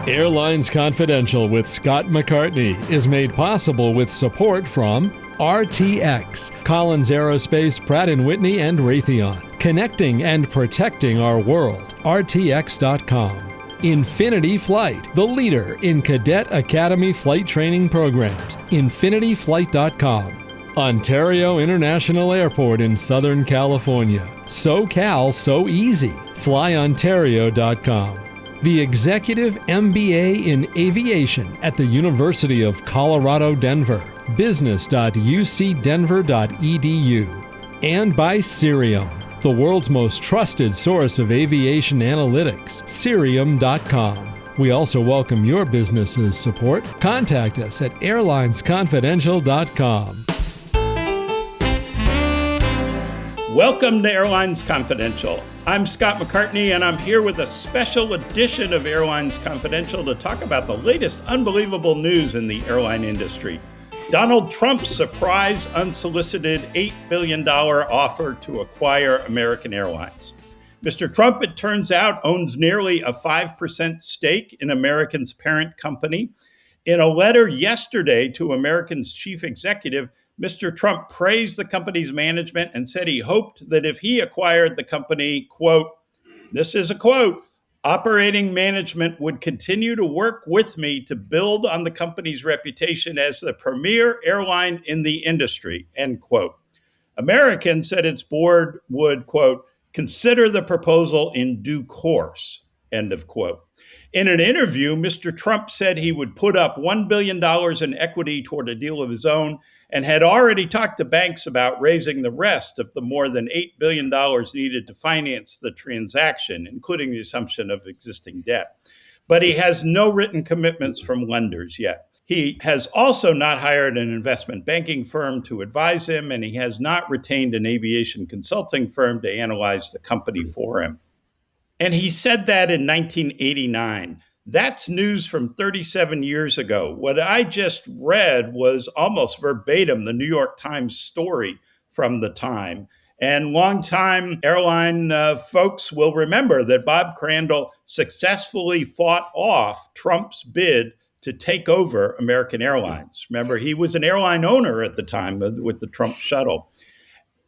Airlines Confidential with Scott McCartney is made possible with support from RTX, Collins Aerospace, Pratt & Whitney, and Raytheon. Connecting and protecting our world. RTX.com. Infinity Flight, the leader in Cadet Academy flight training programs. InfinityFlight.com. Ontario International Airport in Southern California. SoCal So Easy. FlyOntario.com. The Executive MBA in Aviation at the University of Colorado, Denver. business.ucdenver.edu. And by Cirium, the world's most trusted source of aviation analytics. Cirium.com. We also welcome your business's support. Contact us at airlinesconfidential.com. Welcome to Airlines Confidential. I'm Scott McCartney, and I'm here with a special edition of Airlines Confidential to talk about the latest unbelievable news in the airline industry. Donald Trump's surprise, unsolicited $8 billion offer to acquire American Airlines. Mr. Trump, it turns out, owns nearly a 5% stake in American's parent company. In a letter yesterday to American's chief executive, Mr. Trump praised the company's management and said he hoped that if he acquired the company, quote, this is a quote, operating management would continue to work with me to build on the company's reputation as the premier airline in the industry, end quote. American said its board would, quote, consider the proposal in due course, end of quote. In an interview, Mr. Trump said he would put up $1 billion in equity toward a deal of his own and had already talked to banks about raising the rest of the more than $8 billion needed to finance the transaction, including the assumption of existing debt. But he has no written commitments from lenders yet. He has also not hired an investment banking firm to advise him, and he has not retained an aviation consulting firm to analyze the company for him. And he said that in 1989. That's news from 37 years ago. What I just read was almost verbatim the New York Times story from the time. And longtime airline folks will remember that Bob Crandall successfully fought off Trump's bid to take over American Airlines. Remember, he was an airline owner at the time with the Trump shuttle.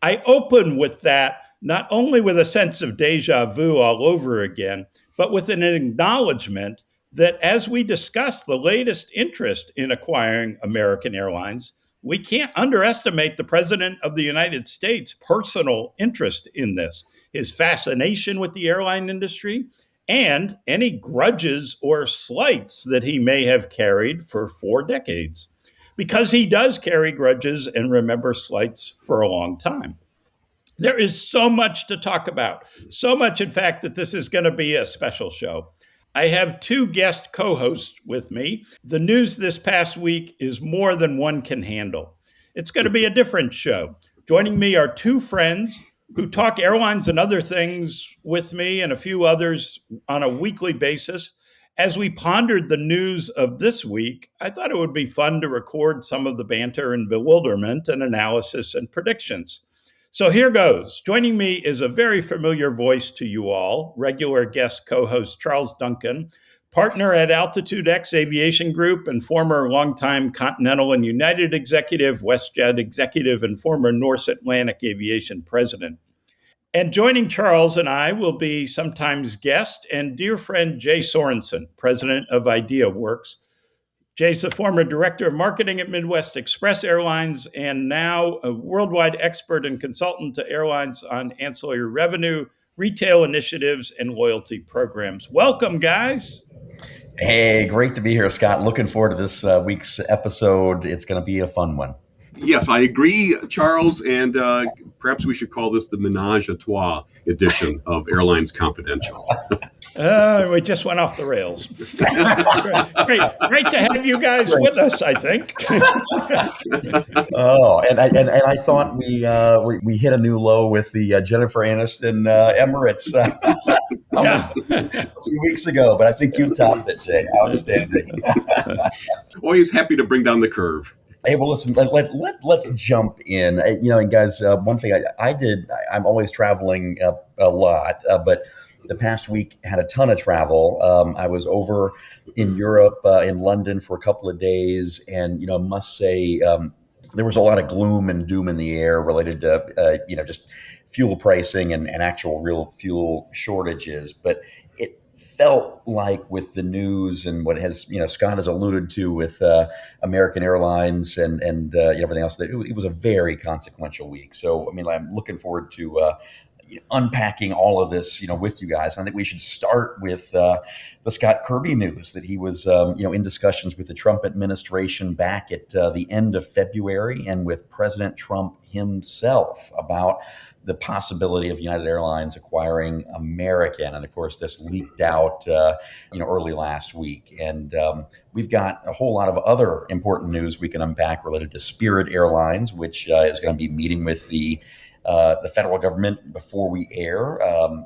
I open with that not only with a sense of deja vu all over again, but with an acknowledgement that as we discuss the latest interest in acquiring American Airlines, we can't underestimate the President of the United States' personal interest in this, his fascination with the airline industry, and any grudges or slights that he may have carried for 4 decades, because he does carry grudges and remember slights for a long time. There is so much to talk about, so much, in fact, that this is going to be a special show. I have 2 guest co-hosts with me. The news this past week is more than one can handle. It's going to be a different show. Joining me are 2 friends who talk airlines and other things with me and a few others on a weekly basis. As we pondered the news of this week, I thought it would be fun to record some of the banter and bewilderment and analysis and predictions. So here goes. Joining me is a very familiar voice to you all, regular guest co-host Charles Duncan, partner at Altitude X Aviation Group and former longtime Continental and United executive, WestJet executive, and former North Atlantic Aviation president. And joining Charles and I will be sometimes guest and dear friend Jay Sorensen, president of IdeaWorks. Jay's the former director of marketing at Midwest Express Airlines and now a worldwide expert and consultant to airlines on ancillary revenue, retail initiatives, and loyalty programs. Welcome, guys. Hey, great to be here, Scott. Looking forward to this week's episode. It's going to be a fun one. Yes, I agree, Charles, and perhaps we should call this the Menage a Trois edition of Airlines Confidential. We just went off the rails. Great to have you guys with us, I think. And I thought we hit a new low with the Jennifer Aniston Emirates a few weeks ago, but I think you topped it, Jay. Outstanding. Always happy to bring down the curve. Hey, well, listen, let's jump in. And guys, one thing I did, I'm always traveling a lot, but the past week had a ton of travel. I was over in Europe, in London for a couple of days, and must say there was a lot of gloom and doom in the air related to just fuel pricing and actual real fuel shortages. But it felt like with the news and what has Scott has alluded to with American Airlines and everything else, that it was a very consequential week. So I'm looking forward to unpacking all of this, with you guys. And I think we should start with the Scott Kirby news that he was, in discussions with the Trump administration back at the end of February, and with President Trump himself about the possibility of United Airlines acquiring American. And of course, this leaked out, early last week. And we've got a whole lot of other important news we can unpack related to Spirit Airlines, which is going to be meeting with the federal government before we air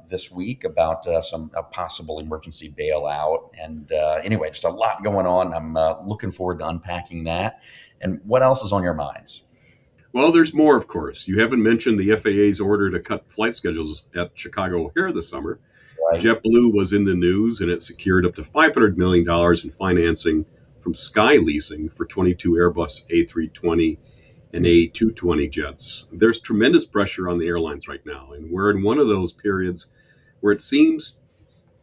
this week about a possible emergency bailout. And anyway, just a lot going on. I'm looking forward to unpacking that. And what else is on your minds? Well, there's more, of course. You haven't mentioned the FAA's order to cut flight schedules at Chicago O'Hare this summer. Right. JetBlue was in the news, and it secured up to $500 million in financing from Sky Leasing for 22 Airbus A320 and A220 jets. There's tremendous pressure on the airlines right now, and we're in one of those periods where it seems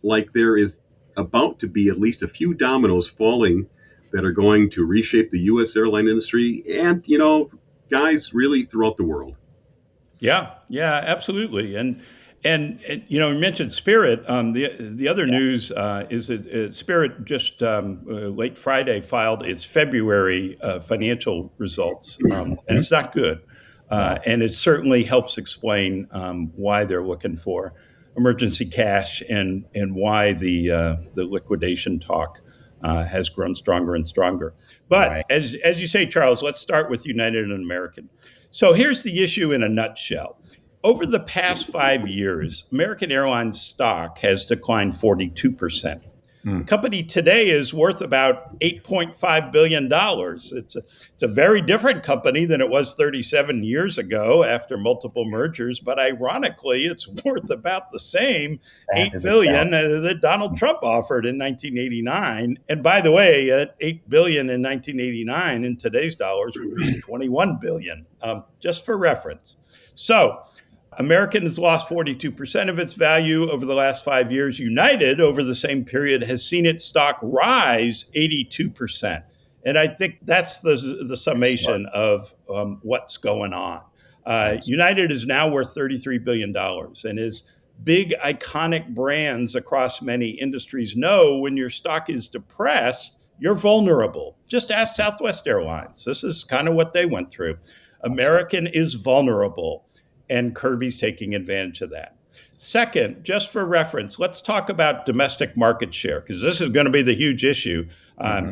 like there is about to be at least a few dominoes falling that are going to reshape the U.S. airline industry and, guys, really throughout the world. Yeah, absolutely. And you mentioned Spirit. The other news is that Spirit just late Friday filed its February financial results, and it's not good. And it certainly helps explain why they're looking for emergency cash and why the liquidation talk has grown stronger and stronger. But Right. as you say, Charles, let's start with United and American. So here's the issue in a nutshell. Over the past 5 years, American Airlines stock has declined 42%. The company today is worth about $8.5 billion. It's a very different company than it was 37 years ago after multiple mergers. But ironically, it's worth about the same $8 billion that Donald Trump offered in 1989. And by the way, at $8 billion in 1989 in today's dollars would be $21 billion, just for reference. So American has lost 42% of its value over the last 5 years. United, over the same period, has seen its stock rise 82%. And I think that's the summation of what's going on. United is now worth $33 billion. And as big, iconic brands across many industries know, when your stock is depressed, you're vulnerable. Just ask Southwest Airlines. This is kind of what they went through. American is vulnerable, and Kirby's taking advantage of that. Second, just for reference, let's talk about domestic market share, because this is going to be the huge issue.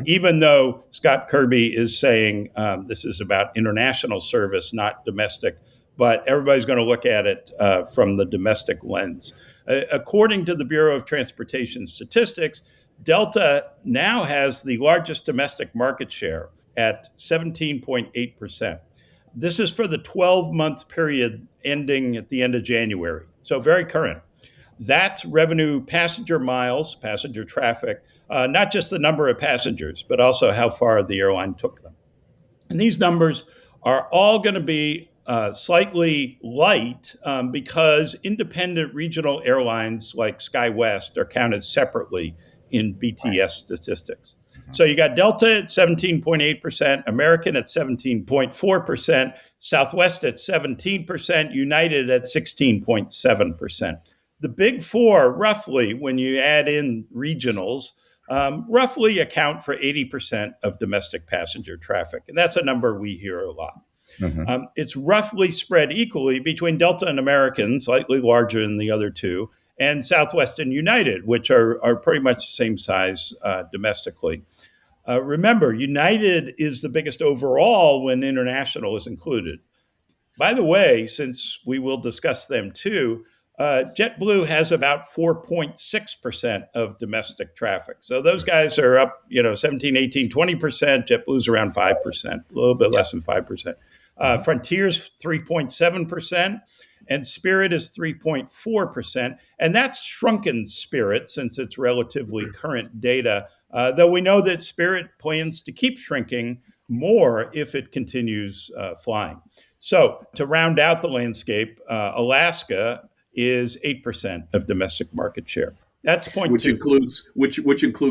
Even though Scott Kirby is saying this is about international service, not domestic, but everybody's going to look at it from the domestic lens. According to the Bureau of Transportation Statistics, Delta now has the largest domestic market share at 17.8%. This is for the 12-month period ending at the end of January, so very current. That's revenue, passenger miles, passenger traffic, not just the number of passengers, but also how far the airline took them. And these numbers are all going to be slightly light because independent regional airlines like SkyWest are counted separately in BTS statistics. So you got Delta at 17.8%, American at 17.4%, Southwest at 17%, United at 16.7%. The big four, roughly, when you add in regionals, roughly account for 80% of domestic passenger traffic. And that's a number we hear a lot. It's roughly spread equally between Delta and American, slightly larger than the other two, and Southwest and United, which are pretty much the same size domestically. Remember, United is the biggest overall when international is included. By the way, since we will discuss them too, JetBlue has about 4.6% of domestic traffic. So those guys are up, 17, 18, 20%. JetBlue's around 5%, a little bit less than 5%. Frontier's 3.7%, and Spirit is 3.4%. And that's shrunken Spirit since it's relatively current data, though we know that Spirit plans to keep shrinking more if it continues flying. So to round out the landscape, Alaska is 8% of domestic market share. That's point which two. includes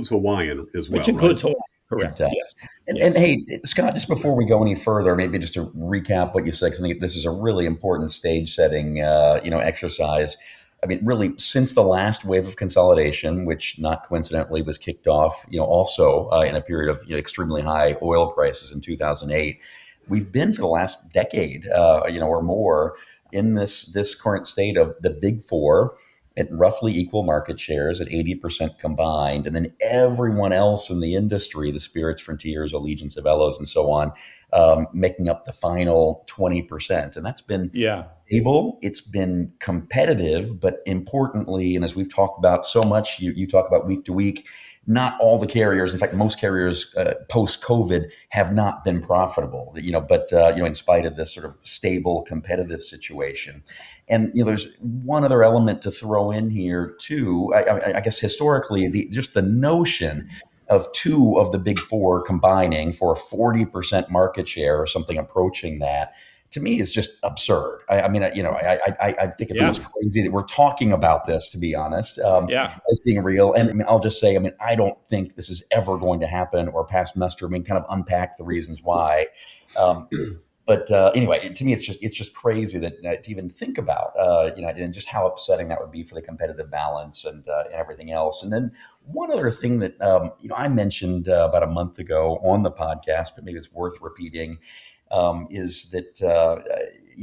Hawaiian as well, Which includes right? Hawaii. Correct. It does. Yes. And, Yes. and hey, Scott, just before we go any further, maybe just to recap what you said, because I think this is a really important stage setting, exercise. I mean, really, since the last wave of consolidation, which not coincidentally was kicked off, also in a period of extremely high oil prices in 2008, we've been for the last decade, or more, in this current state of the big four at roughly equal market shares at 80% combined. And then everyone else in the industry, the Spirits, Frontiers, Allegiance, Avelos, and so on, making up the final 20%. And that's been stable. It's been competitive, but importantly, and as we've talked about so much, you talk about week to week, not all the carriers, in fact, most carriers post-COVID have not been profitable, but in spite of this sort of stable competitive situation. And there's one other element to throw in here too. I guess historically, just the notion of two of the big four combining for a 40% market share or something approaching that, to me, is just absurd. I think it's almost crazy that we're talking about this, to be honest, as being real. And I'll just say, I don't think this is ever going to happen or pass muster. Kind of unpack the reasons why. But anyway, to me, it's just crazy that to even think about, and just how upsetting that would be for the competitive balance and everything else. And then one other thing that I mentioned about a month ago on the podcast, but maybe it's worth repeating, is that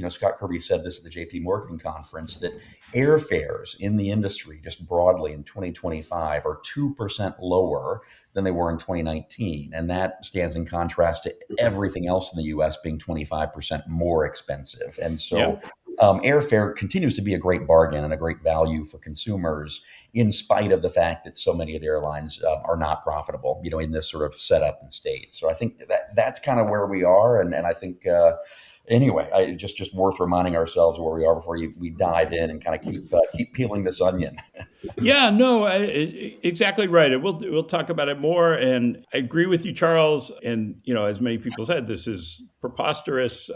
Scott Kirby said this at the JP Morgan conference, that airfares in the industry just broadly in 2025 are 2% lower than they were in 2019. And that stands in contrast to everything else in the US being 25% more expensive. And so airfare continues to be a great bargain and a great value for consumers, in spite of the fact that so many of the airlines are not profitable, in this sort of setup and state. So I think that's kind of where we are. And I think, anyway, just worth reminding ourselves where we are before we dive in and kind of keep peeling this onion. Exactly right. And we'll talk about it more. And I agree with you, Charles. And as many people said, this is preposterous.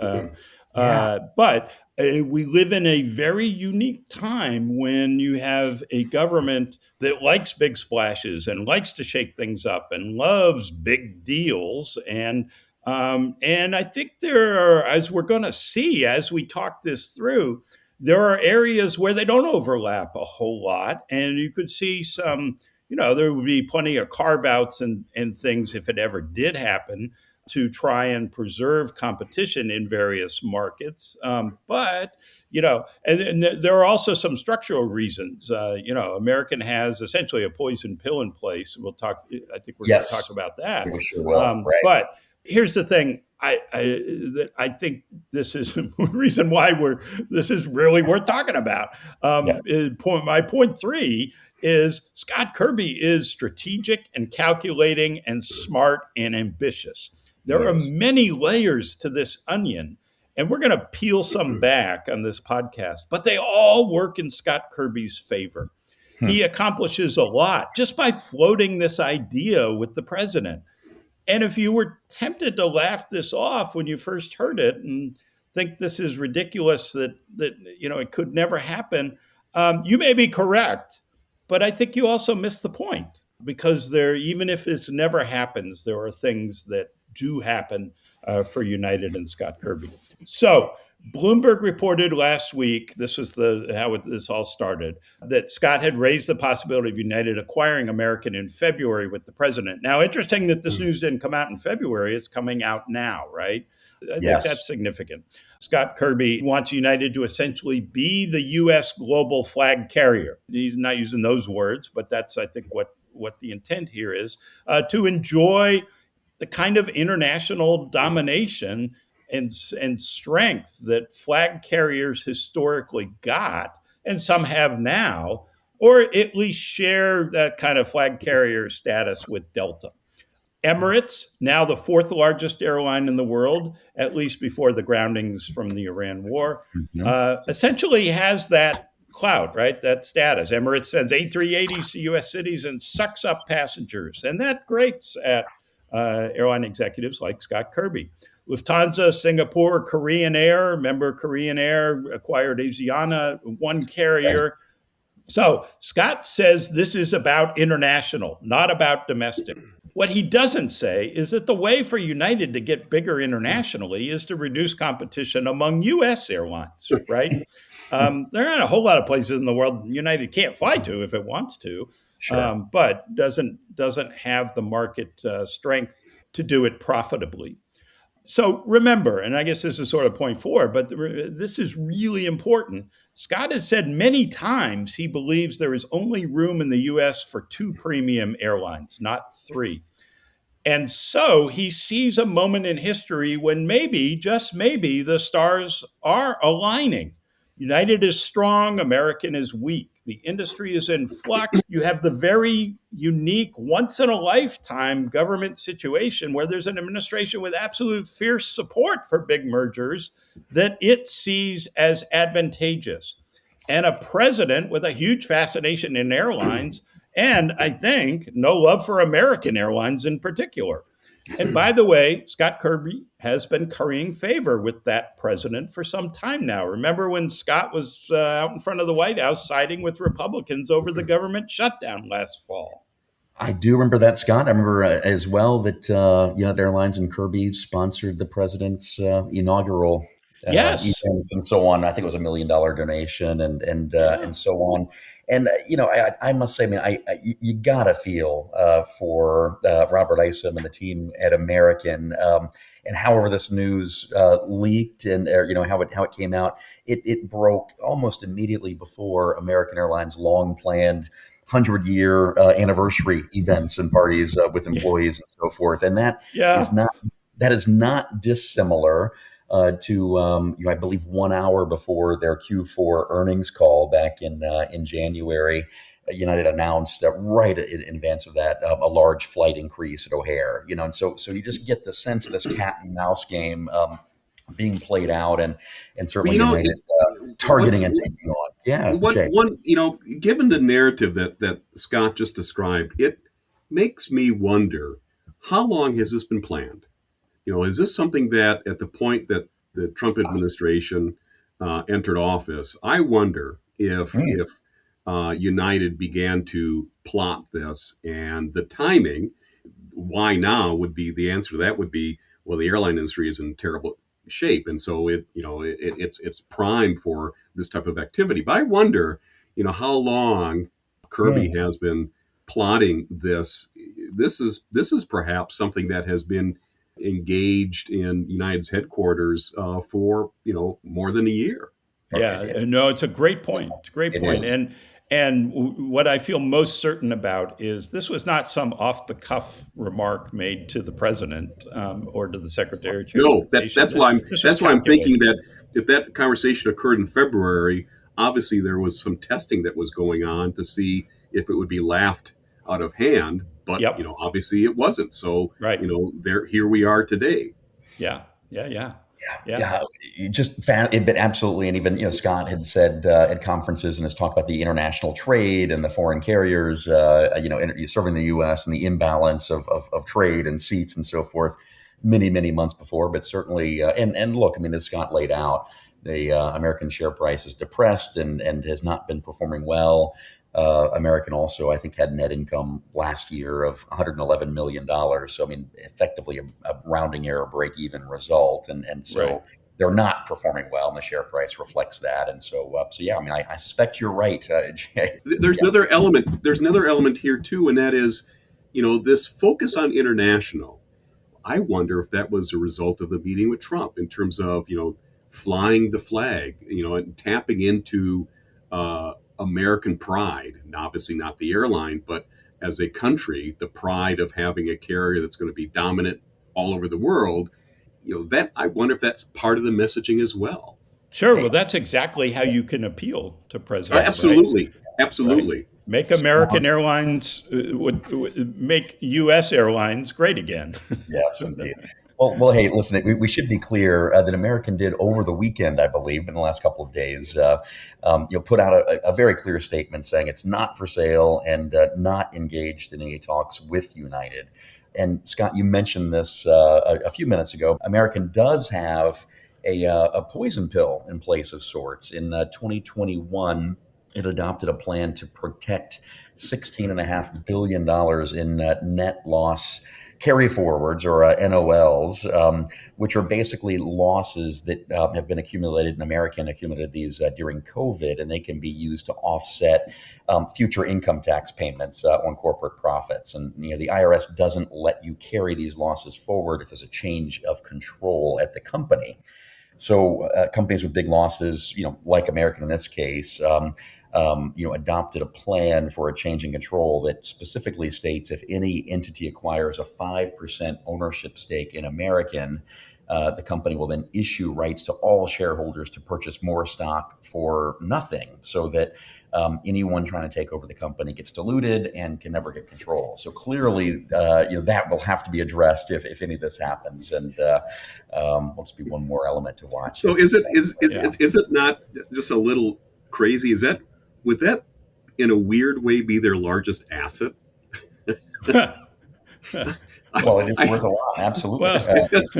But we live in a very unique time when you have a government that likes big splashes and likes to shake things up and loves big deals. And I think there are, as we're going to see as we talk this through, there are areas where they don't overlap a whole lot. And you could see some, there would be plenty of carve outs and things if it ever did happen to try and preserve competition in various markets. But there are also some structural reasons. American has essentially a poison pill in place. I think we're going to talk about that. We sure will. Right. But here's the thing. I think this is the reason why this is really worth talking about. My point three is Scott Kirby is strategic and calculating and smart and ambitious. There are many layers to this onion, and we're going to peel some back on this podcast, but they all work in Scott Kirby's favor. He accomplishes a lot just by floating this idea with the president. And if you were tempted to laugh this off when you first heard it and think this is ridiculous, that it could never happen, you may be correct, but I think you also miss the point, because even if this never happens, there are things that do happen for United and Scott Kirby. So Bloomberg reported last week, this was how this all started, that Scott had raised the possibility of United acquiring American in February with the president. Now, interesting that this news didn't come out in February. It's coming out now, right? I think that's significant. Scott Kirby wants United to essentially be the U.S. global flag carrier. He's not using those words, but that's, I think, what the intent here is, to enjoy the kind of international domination and strength that flag carriers historically got, and some have now, or at least share that kind of flag carrier status with Delta. Emirates, now the fourth largest airline in the world, at least before the groundings from the Iran war, essentially has that clout, right? That status. Emirates sends A380s to U.S. cities and sucks up passengers. And that grates at airline executives like Scott Kirby. Lufthansa, Singapore, Korean Air. Remember, Korean Air acquired Asiana, one carrier. Right. So Scott says this is about international, not about domestic. What he doesn't say is that the way for United to get bigger internationally is to reduce competition among U.S. airlines, right? There aren't a whole lot of places in the world United can't fly to if it wants to, sure. But doesn't have the market strength to do it profitably. So remember, and I guess this is sort of point 4, but this is really important. Scott has said many times he believes there is only room in the U.S. for 2 premium airlines, not 3. And so he sees a moment in history when maybe, just maybe, the stars are aligning. United is strong, American is weak. The industry is in flux. You have the very unique, once-in-a-lifetime government situation where there's an administration with absolute fierce support for big mergers that it sees as advantageous. And a president with a huge fascination in airlines, and I think no love for American airlines in particular. And by the way, Scott Kirby has been currying favor with that president for some time now. Remember when Scott was out in front of the White House siding with Republicans over the government shutdown last fall? I do remember that, Scott. I remember as well that United Airlines and Kirby sponsored the president's inaugural events and so on. I think it was $1 million donation and so on. And I must say, you gotta feel for Robert Isom and the team at American. And however this news leaked and how it came out, it broke almost immediately before American Airlines' long planned 100-year anniversary events and parties with employees and so forth. And that is not dissimilar to I believe 1 hour before their Q4 earnings call back in January, United announced right in advance of that a large flight increase at O'Hare. And so you just get the sense of this cat and mouse game being played out, and certainly United targeting and taking on. Given the narrative that Scott just described, it makes me wonder, how long has this been planned? Is this something that at the point that the Trump administration entered office, I wonder if United began to plot this, and the timing, why now would be the answer to that would be, well, the airline industry is in terrible shape, and so it's primed for this type of activity. But I wonder, how long Kirby has been plotting this. This is perhaps something that has been engaged in United's headquarters for more than a year. It's a great point. It's a great point. And what I feel most certain about is this was not some off-the-cuff remark made to the president or to the secretary of Transportation. No, that's why I'm thinking that if that conversation occurred in February, obviously there was some testing that was going on to see if it would be laughed out of hand. But obviously it wasn't. So here we are today. Yeah. You just found it, but absolutely. And even Scott had said at conferences and has talked about the international trade and the foreign carriers, serving the U.S. and the imbalance of trade and seats and so forth, many months before. But certainly, and look, as Scott laid out, the American share price is depressed and has not been performing well. American also, I think, had net income last year of $111 million. So, effectively a rounding error break-even result. And so they're not performing well, and the share price reflects that. And so, I suspect you're right, Jay. There's another element. There's another element here, too, and that is, this focus on international. I wonder if that was a result of the meeting with Trump in terms of, flying the flag, and tapping into American pride, and obviously not the airline, but as a country, the pride of having a carrier that's going to be dominant all over the world. That I wonder if that's part of the messaging as well. Sure. Well, that's exactly how you can appeal to presidents. Absolutely. Right? Absolutely. Make American Airlines, would make U.S. airlines great again. Yes, indeed. Well, hey, listen, we should be clear that American did over the weekend, I believe, in the last couple of days, put out a very clear statement saying it's not for sale and not engaged in any talks with United. And Scott, you mentioned this a few minutes ago. American does have a poison pill in place of sorts. In 2021, it adopted a plan to protect $16.5 billion in net loss carry forwards, or NOLs, which are basically losses that have been accumulated, and American accumulated these during COVID, and they can be used to offset future income tax payments on corporate profits. And the IRS doesn't let you carry these losses forward if there's a change of control at the company. So companies with big losses, like American in this case, adopted a plan for a change in control that specifically states if any entity acquires a 5% ownership stake in American, the company will then issue rights to all shareholders to purchase more stock for nothing, so that anyone trying to take over the company gets diluted and can never get control. So clearly, that will have to be addressed if any of this happens, and will just be one more element to watch. So is it not just a little crazy? Would that in a weird way be their largest asset? Well, it is worth a lot, absolutely. Well, it's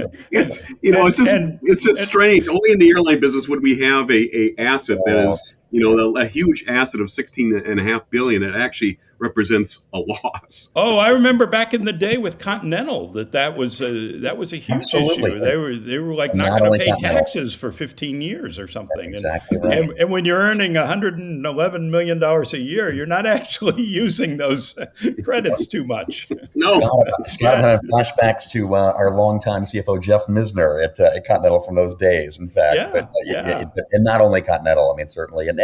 just strange. Only in the airline business would we have a asset that is a huge asset of $16.5 billion. It actually represents a loss. Oh, I remember back in the day with Continental that was a huge Absolutely. issue. They were like not going to pay taxes for 15 years or something. That's exactly right. And when you're earning $111 million a year, you're not actually using those credits too much. No. Scott had flashbacks to our longtime CFO Jeff Misner at Continental from those days. In fact, and not only Continental. I mean, certainly, and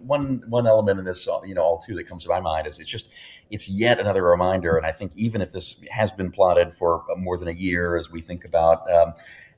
one element in this, all too, that comes to my mind is it's yet another reminder. And I think even if this has been plotted for more than a year, as we think about,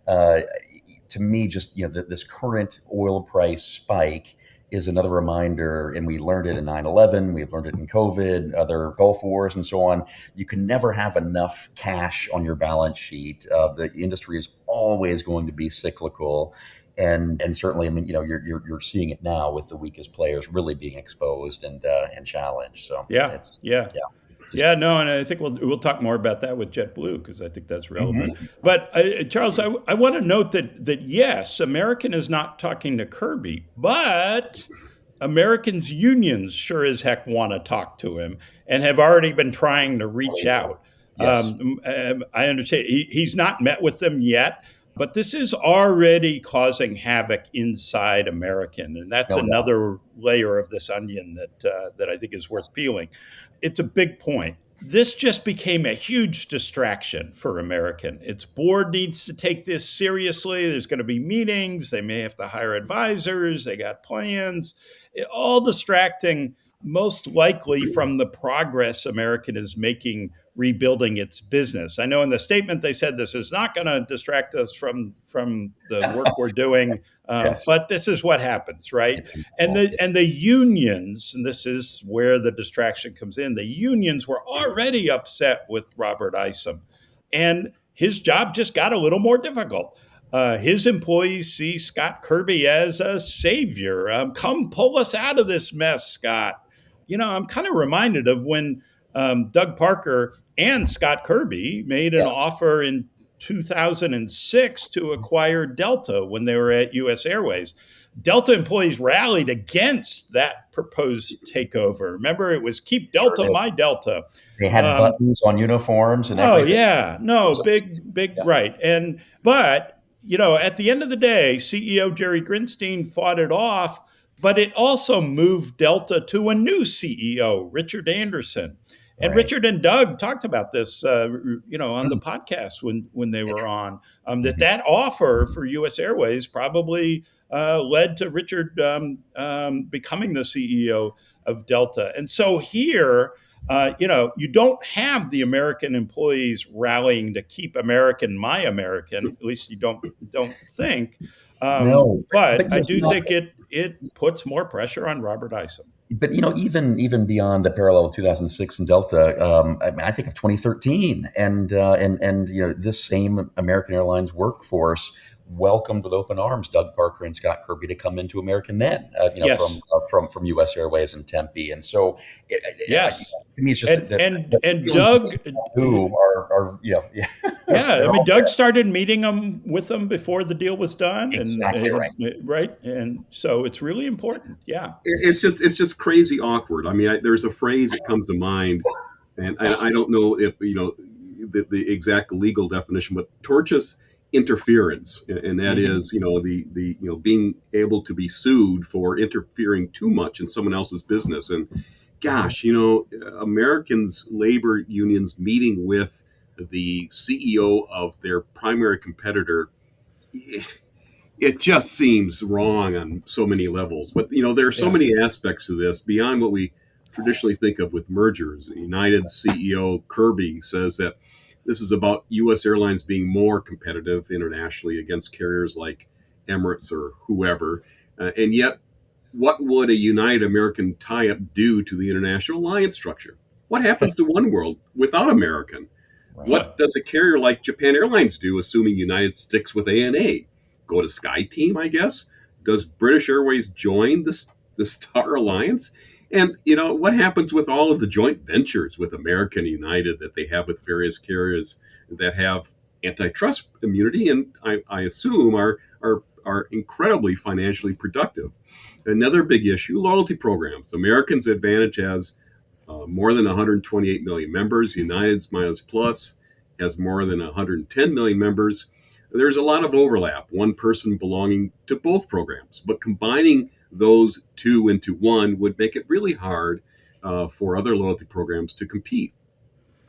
to me, just this current oil price spike is another reminder, and we learned it in 9/11, we've learned it in COVID, other Gulf Wars, and so on. You can never have enough cash on your balance sheet. The industry is always going to be cyclical, and certainly, I mean, you're seeing it now with the weakest players really being exposed and challenged. So and I think we'll talk more about that with JetBlue, because I think that's relevant. Mm-hmm. But Charles, I want to note that yes, American is not talking to Kirby, but American's unions sure as heck want to talk to him and have already been trying to reach out. Yes. I understand he's not met with them yet, but this is already causing havoc inside American, and that's another layer of this onion that I think is worth peeling. It's a big point. This just became a huge distraction for American. Its board needs to take this seriously. There's going to be meetings. They may have to hire advisors. They got plans. All distracting, most likely from the progress American is making rebuilding its business. I know in the statement they said this is not going to distract us from the work we're doing, but this is what happens, right? And the unions, and this is where the distraction comes in, the unions were already upset with Robert Isom, and his job just got a little more difficult. His employees see Scott Kirby as a savior. Come pull us out of this mess, Scott. I'm kind of reminded of when Doug Parker and Scott Kirby made an offer in 2006 to acquire Delta when they were at U.S. Airways. Delta employees rallied against that proposed takeover. Remember, it was keep Delta, my Delta. They had buttons on uniforms and everything. Oh, yeah. No, big, right. But at the end of the day, CEO Jerry Grinstein fought it off, but it also moved Delta to a new CEO, Richard Anderson. And Richard and Doug talked about this, on the podcast when they were on, that offer for U.S. Airways probably led to Richard becoming the CEO of Delta. And so here, you don't have the American employees rallying to keep American my American. At least you don't think. No, but I do think it puts more pressure on Robert Isom. But even beyond the parallel of 2006 and Delta, I think of 2013, and this same American Airlines workforce welcomed with open arms Doug Parker and Scott Kirby to come into American then, Yes. from U.S. Airways in Tempe, and so Yes. to me it's just And the feelings Doug, who are yeah, yeah, I they're mean, all Doug there. started meeting them with them before the deal was done, Exactly right. right, and so it's really important. Yeah, It's just crazy awkward. I mean, there's a phrase that comes to mind, and I don't know if the exact legal definition, but tortious interference, and that hmm is the being able to be sued for interfering too much in someone else's business. And gosh, Americans labor unions meeting with the CEO of their primary competitor, it just seems wrong on so many levels. But there are so yeah, many aspects of this beyond what we traditionally think of with mergers. United CEO Kirby says that this is about U.S. airlines being more competitive internationally against carriers like Emirates or whoever. And yet, what would a United American tie-up do to the international alliance structure? What happens to One World without American? Right. What does a carrier like Japan Airlines do, assuming United sticks with ANA? Go to SkyTeam, I guess? Does British Airways join the Star Alliance? And what happens with all of the joint ventures with American United that they have with various carriers that have antitrust immunity and I assume are incredibly financially productive. Another big issue: loyalty programs. Americans Advantage has more than 128 million members. United's Miles Plus has more than 110 million members. There's a lot of overlap, one person belonging to both programs, but combining those two into one would make it really hard for other loyalty programs to compete.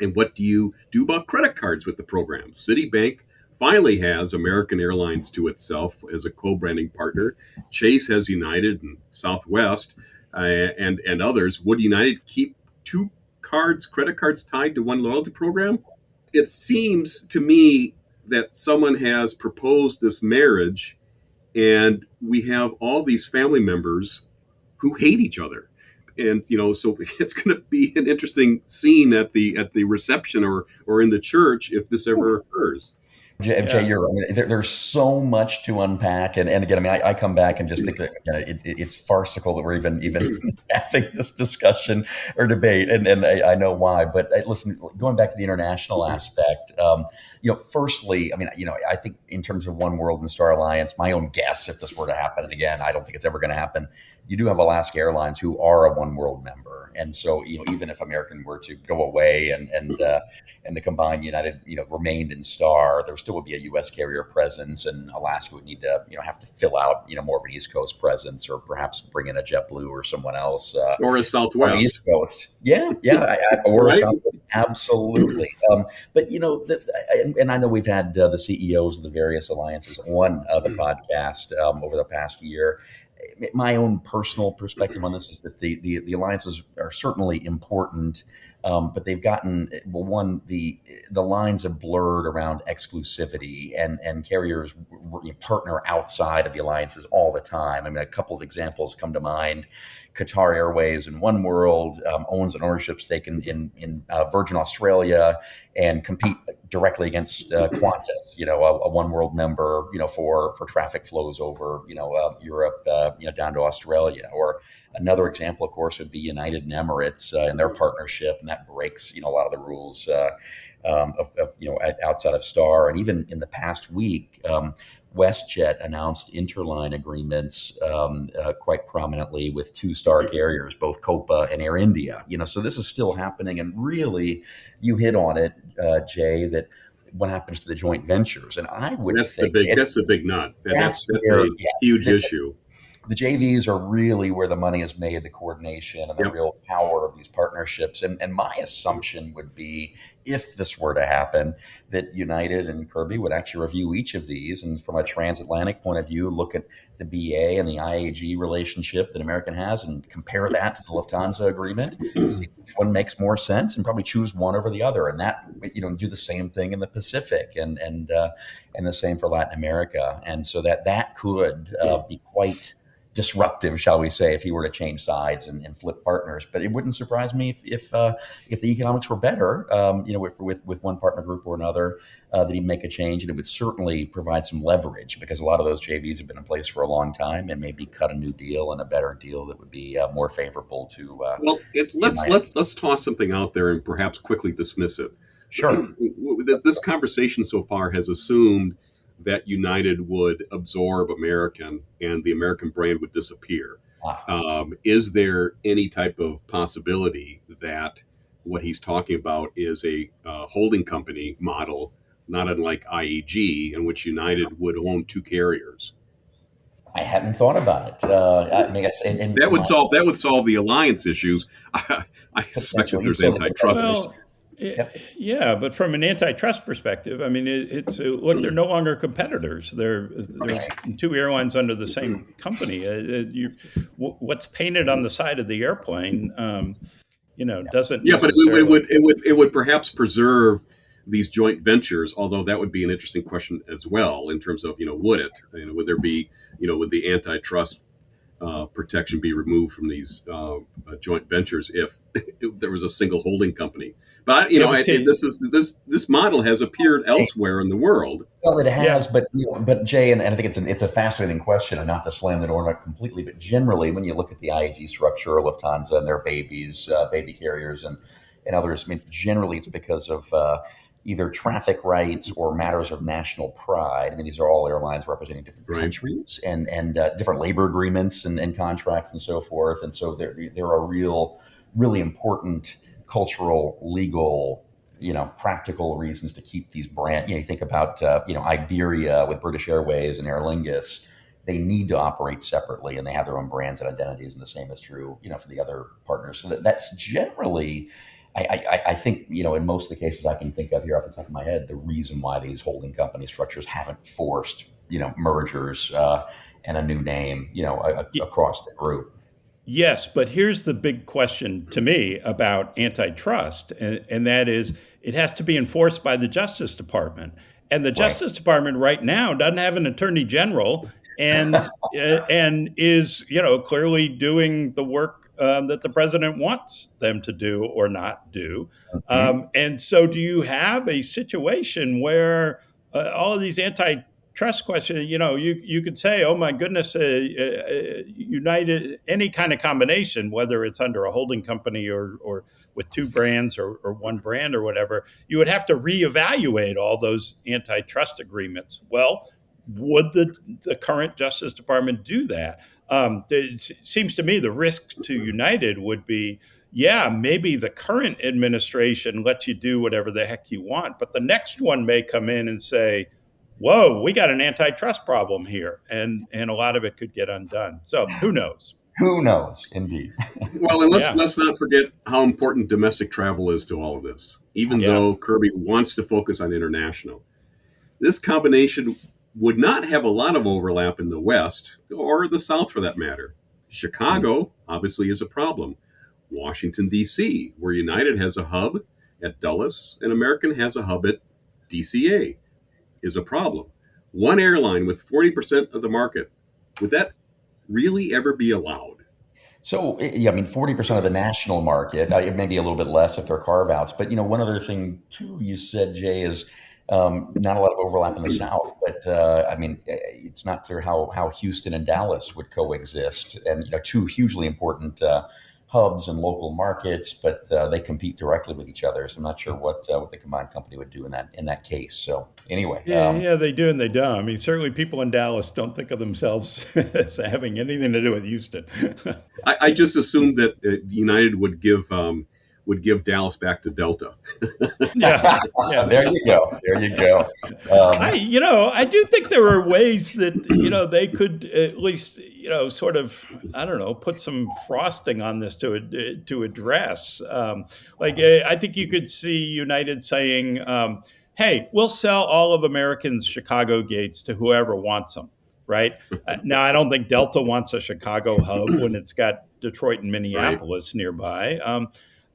And what do you do about credit cards with the program? Citibank finally has American Airlines to itself as a co-branding partner. Chase has United and Southwest and others. Would United keep two credit cards tied to one loyalty program? It seems to me that someone has proposed this marriage, and we have all these family members who hate each other. And so it's going to be an interesting scene at the reception or in the church if this ever occurs. Jay, yeah. you're right. I mean, there's so much to unpack, and again, I mean, I come back and just think that it's farcical that we're even having this discussion or debate, and I know why. But listen, going back to the international aspect, firstly, I mean, I think in terms of One World and Star Alliance, my own guess, if this were to happen, and again, I don't think it's ever going to happen. You do have Alaska Airlines who are a One World member, and so even if American were to go away and the combined United, remained in Star, there still would be a U.S. carrier presence, and Alaska would need to, have to fill out, more of an East Coast presence, or perhaps bring in a JetBlue or someone else Or a on the Southwest. East Coast. Yeah, yeah, or a Right? South, absolutely. But and I know we've had the CEOs of the various alliances on the podcast over the past year. My own personal perspective on this is that the alliances are certainly important, but they've gotten, well, one, the lines have blurred around exclusivity, and carriers partner outside of the alliances all the time. I mean, a couple of examples come to mind. Qatar Airways in One World owns an ownership stake in Virgin Australia and compete directly against Qantas, a One World member, for traffic flows over, Europe, down to Australia. Or another example, of course, would be United and Emirates and their partnership, and that breaks, a lot of the rules outside of Star. And even in the past week, WestJet announced interline agreements quite prominently with two Star carriers, both Copa and Air India. So this is still happening, and really, you hit on it, Jay. That what happens to the joint ventures, and I would think That's the big nut. And that's that's where, a huge yeah, issue. the JVs are really where the money is made, the coordination and the Yep. real power of these partnerships. And my assumption would be, if this were to happen, that United and Kirby would actually review each of these, and from a transatlantic point of view, look at the BA and the IAG relationship that American has and compare that to the Lufthansa agreement, see which one makes more sense, and probably choose one over the other. And that, do the same thing in the Pacific, and the same for Latin America. And so that could be quite disruptive, shall we say, if he were to change sides and flip partners. But it wouldn't surprise me if the economics were better, with one partner group or another, that he'd make a change, and it would certainly provide some leverage because a lot of those JVs have been in place for a long time, and maybe cut a new deal and a better deal that would be more favorable to. Let's toss something out there and perhaps quickly dismiss it. Sure. This conversation so far has assumed that United would absorb American and the American brand would disappear. Is there any type of possibility that what he's talking about is a holding company model, not unlike IAG, in which United would own two carriers? I hadn't thought about it. I mean, that would solve the alliance issues. I suspect that there's antitrust. Well, yeah, but from an antitrust perspective, I mean, it's look, they're no longer competitors. There's two airlines under the same company. What's painted on the side of the airplane, doesn't. Yeah, but it would perhaps preserve these joint ventures. Although that would be an interesting question as well in terms of would it? Would there be would the antitrust protection be removed from these joint ventures if there was a single holding company? But this model has appeared elsewhere in the world. Well, it has, but Jay, and I think it's a fascinating question, and not to slam the door completely, but generally, when you look at the IAG structure, Lufthansa and their baby carriers, and others, I mean, generally it's because of either traffic rights or matters of national pride. I mean, these are all airlines representing different countries and different labor agreements and contracts and so forth, and so there are really important cultural, legal, practical reasons to keep these brands. You think about, Iberia with British Airways and Aer Lingus. They need to operate separately, and they have their own brands and identities, and the same is true, for the other partners. So that's generally, I think, in most of the cases I can think of here off the top of my head, the reason why these holding company structures haven't forced, mergers and a new name, across the group. Yes, but here's the big question to me about antitrust, and that is it has to be enforced by the Justice Department. And the Justice Department right now doesn't have an attorney general and is, clearly doing the work that the president wants them to do or not do. And so do you have a situation where all of these antitrust questions, you could say, oh my goodness, United, any kind of combination, whether it's under a holding company or with two brands or one brand or whatever, you would have to reevaluate all those antitrust agreements. Well, would the current Justice Department do that? It seems to me the risk to United would be, maybe the current administration lets you do whatever the heck you want, but the next one may come in and say, whoa, we got an antitrust problem here, and a lot of it could get undone. So who knows? Who knows, indeed. Well, and let's not forget how important domestic travel is to all of this. Even though Kirby wants to focus on international, this combination would not have a lot of overlap in the West or the South for that matter. Chicago obviously is a problem. Washington, D.C., where United has a hub at Dulles and American has a hub at DCA, is a problem. One airline with 40% of the market, would that really ever be allowed? So, 40% of the national market, it may be a little bit less if they're carve-outs. But, one other thing, too, you said, Jay, is not a lot of overlap in the South. But, it's not clear how Houston and Dallas would coexist. And, two hugely important hubs and local markets, but they compete directly with each other. So I'm not sure what the combined company would do in that case. So anyway, they do and they don't. I mean, certainly people in Dallas don't think of themselves as having anything to do with Houston. I just assumed that United would give Dallas back to Delta. Yeah. There you go. I do think there are ways that they could at least sort of, I don't know, put some frosting on this to address. I think you could see United saying, "Hey, we'll sell all of American's Chicago gates to whoever wants them." Right now, I don't think Delta wants a Chicago hub when it's got Detroit and Minneapolis nearby.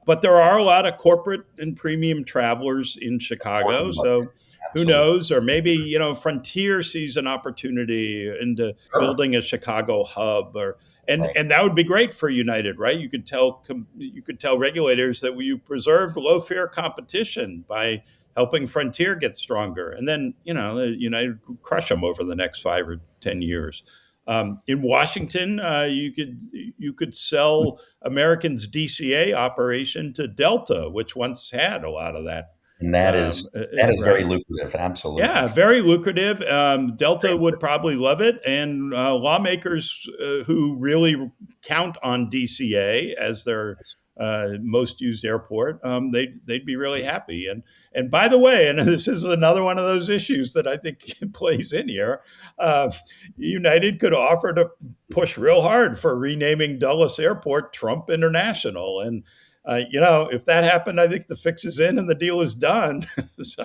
But there are a lot of corporate and premium travelers in Chicago. So who Absolutely. knows? Or maybe, Frontier sees an opportunity into Sure. building a Chicago hub, and Right. and that would be great for United, right? You could tell regulators that you preserved low fare competition by helping Frontier get stronger, and then United could crush them over the next 5 or 10 years. In Washington, you could sell American's DCA operation to Delta, which once had a lot of that. And that is very Right? lucrative. Absolutely. Yeah, very lucrative. Delta would probably love it, and lawmakers who really count on DCA as their most used airport, they'd be really happy. And by the way, and this is another one of those issues that I think plays in here. Uh, United could offer to push real hard for renaming Dulles Airport Trump International, and if that happened, I think the fix is in and the deal is done. So,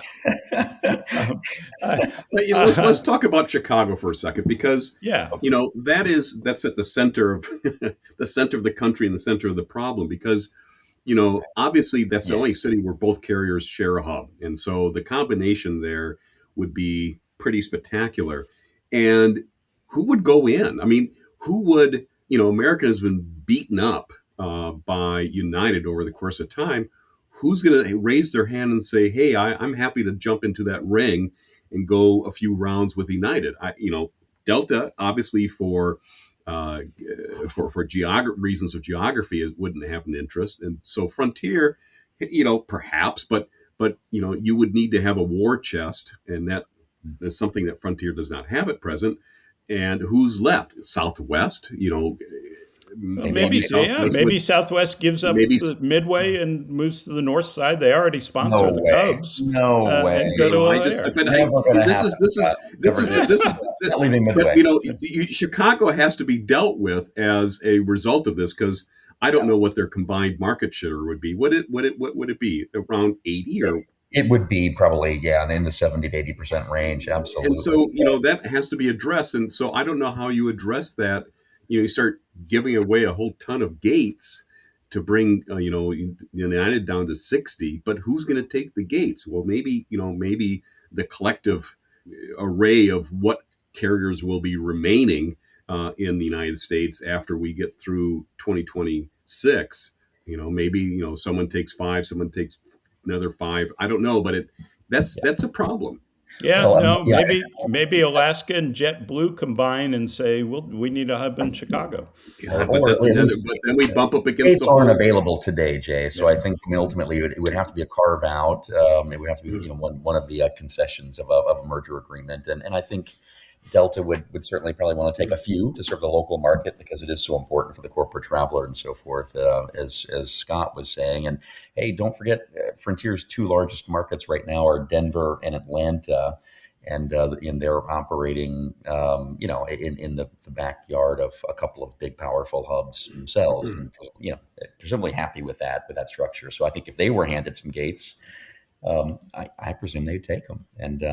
um, uh, Let's talk about Chicago for a second, because yeah, that's at the center of the center of the country and the center of the problem, because obviously that's the only Yes. city where both carriers share a hub, and so the combination there would be pretty spectacular. And who would go in? I mean, who would? American has been beaten up by United over the course of time. Who's going to raise their hand and say, "Hey, I'm happy to jump into that ring and go a few rounds with United"? Delta, obviously uh, for reasons of geography, it wouldn't have an interest, and so Frontier, perhaps, but you would need to have a war chest, and that is something that Frontier does not have at present. And who's left? Southwest, well, Maybe maybe yeah, Southwest maybe Southwest gives up maybe the Midway and moves to the north side. They already sponsor No the way. Cubs, No way. and go to I just, O'Hare. but Never going to this happen. is this is this Never is gonna this is happen. Not leaving but Midway. Chicago has to be dealt with as a result of this, because I don't Yeah. know what their combined market share would be. What would it be, around 80 or? It would be probably, yeah, in the 70 to 80% range. And Absolutely. so that has to be addressed, and so I don't know how you address that. You start giving away a whole ton of gates to bring United down to 60, but who's going to take the gates? Well, maybe the collective array of what carriers will be remaining in the United States after we get through 2026. Maybe someone takes five, someone takes another five. I don't know, but that's a problem. Yeah, Well, no, yeah, maybe Alaska and JetBlue combine and say, well, we need a hub in Chicago. God, or at least but then we bump up against states the aren't whole. available today, Jay. So I think, ultimately it would have to be a carve out. It would have to be, one of the concessions of a merger agreement. And I think Delta would certainly probably want to take a few to serve the local market, because it is so important for the corporate traveler and so forth, as Scott was saying. And hey, don't forget, Frontier's two largest markets right now are Denver and Atlanta. And they're operating, in the backyard of a couple of big, powerful hubs themselves, and presumably happy with that structure. So I think if they were handed some gates, I presume they'd take them and make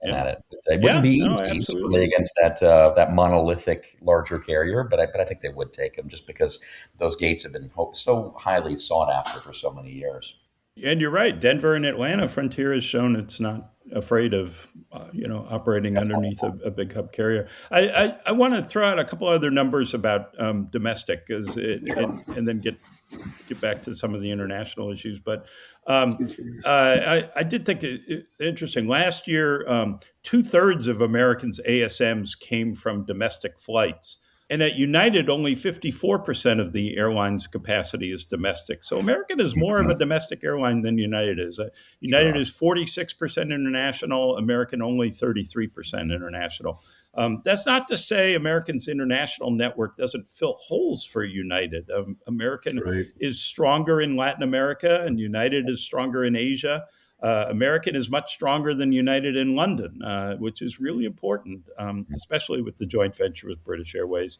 a run Yeah, at it. But it wouldn't yeah, be no, easy, certainly, absolutely. against that monolithic larger carrier. But I think they would take them, just because those gates have been so highly sought after for so many years. And you're right. Denver and Atlanta, Frontier has shown it's not afraid of, operating underneath a big hub carrier. I want to throw out a couple other numbers about domestic, and then get back to some of the international issues. But I did think interesting. Last year, 2/3 of Americans' ASMs came from domestic flights. And at United, only 54% of the airline's capacity is domestic. So American is more of a domestic airline than United is. United Sure. is 46% international, American only 33% international. That's not to say American's international network doesn't fill holes for United. American Right. is stronger in Latin America, and United is stronger in Asia. American is much stronger than United in London, which is really important, especially with the joint venture with British Airways.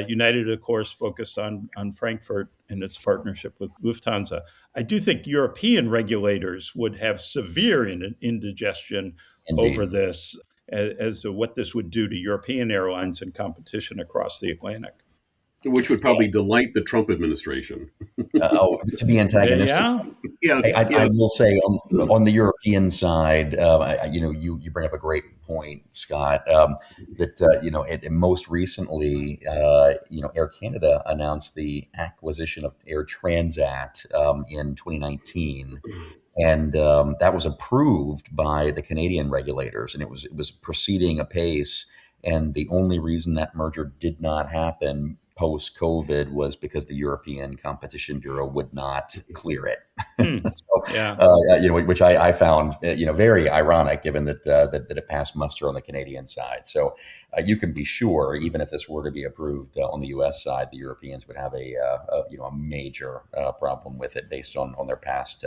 United, of course, focused on Frankfurt and its partnership with Lufthansa. I do think European regulators would have severe indigestion over Indeed. this, as to what this would do to European airlines and competition across the Atlantic. which would probably delight the Trump administration. To be antagonistic. Yeah. Yes, I yes. will say on the European side, you bring up a great point, Scott. That and most recently, Air Canada announced the acquisition of Air Transat in 2019, and that was approved by the Canadian regulators, and it was proceeding apace. And the only reason that merger did not happen post COVID was because the European Competition Bureau would not clear it. Hmm. So, Yeah. which I found very ironic, given that it passed muster on the Canadian side. So you can be sure, even if this were to be approved on the U.S. side, the Europeans would have a major problem with it based on their past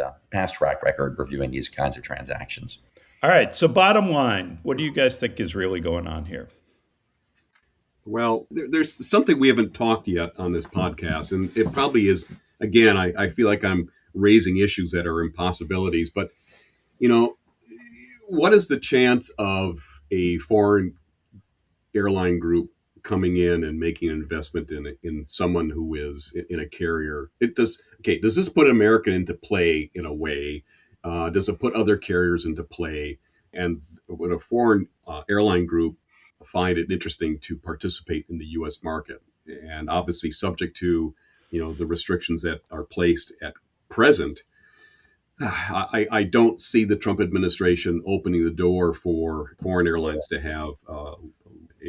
track record reviewing these kinds of transactions. All right. So bottom line, what do you guys think is really going on here? Well, there's something we haven't talked yet on this podcast, and it probably is, again, I feel like I'm raising issues that are impossibilities, but, what is the chance of a foreign airline group coming in and making an investment in someone who is in a carrier? Does this put American into play in a way? Does it put other carriers into play? And would a foreign airline group find it interesting to participate in the U.S. market? And obviously subject to, the restrictions that are placed at present, I don't see the Trump administration opening the door for foreign airlines to have a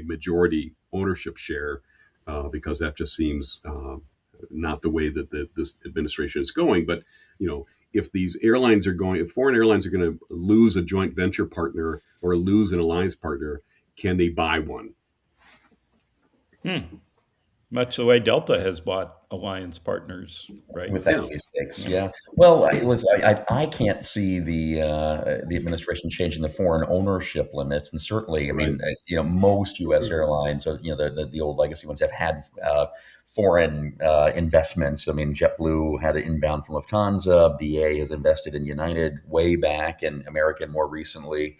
majority ownership share, because that just seems not the way that this administration is going. But, if foreign airlines are going to lose a joint venture partner or lose an alliance partner, can they buy one? Much the way Delta has bought alliance partners, right? With equity stakes, yeah. Well, I can't see the administration changing the foreign ownership limits, and certainly, I mean, most U.S. airlines, the old legacy ones, have had foreign investments. I mean, JetBlue had an inbound from Lufthansa. BA has invested in United way back, and American more recently.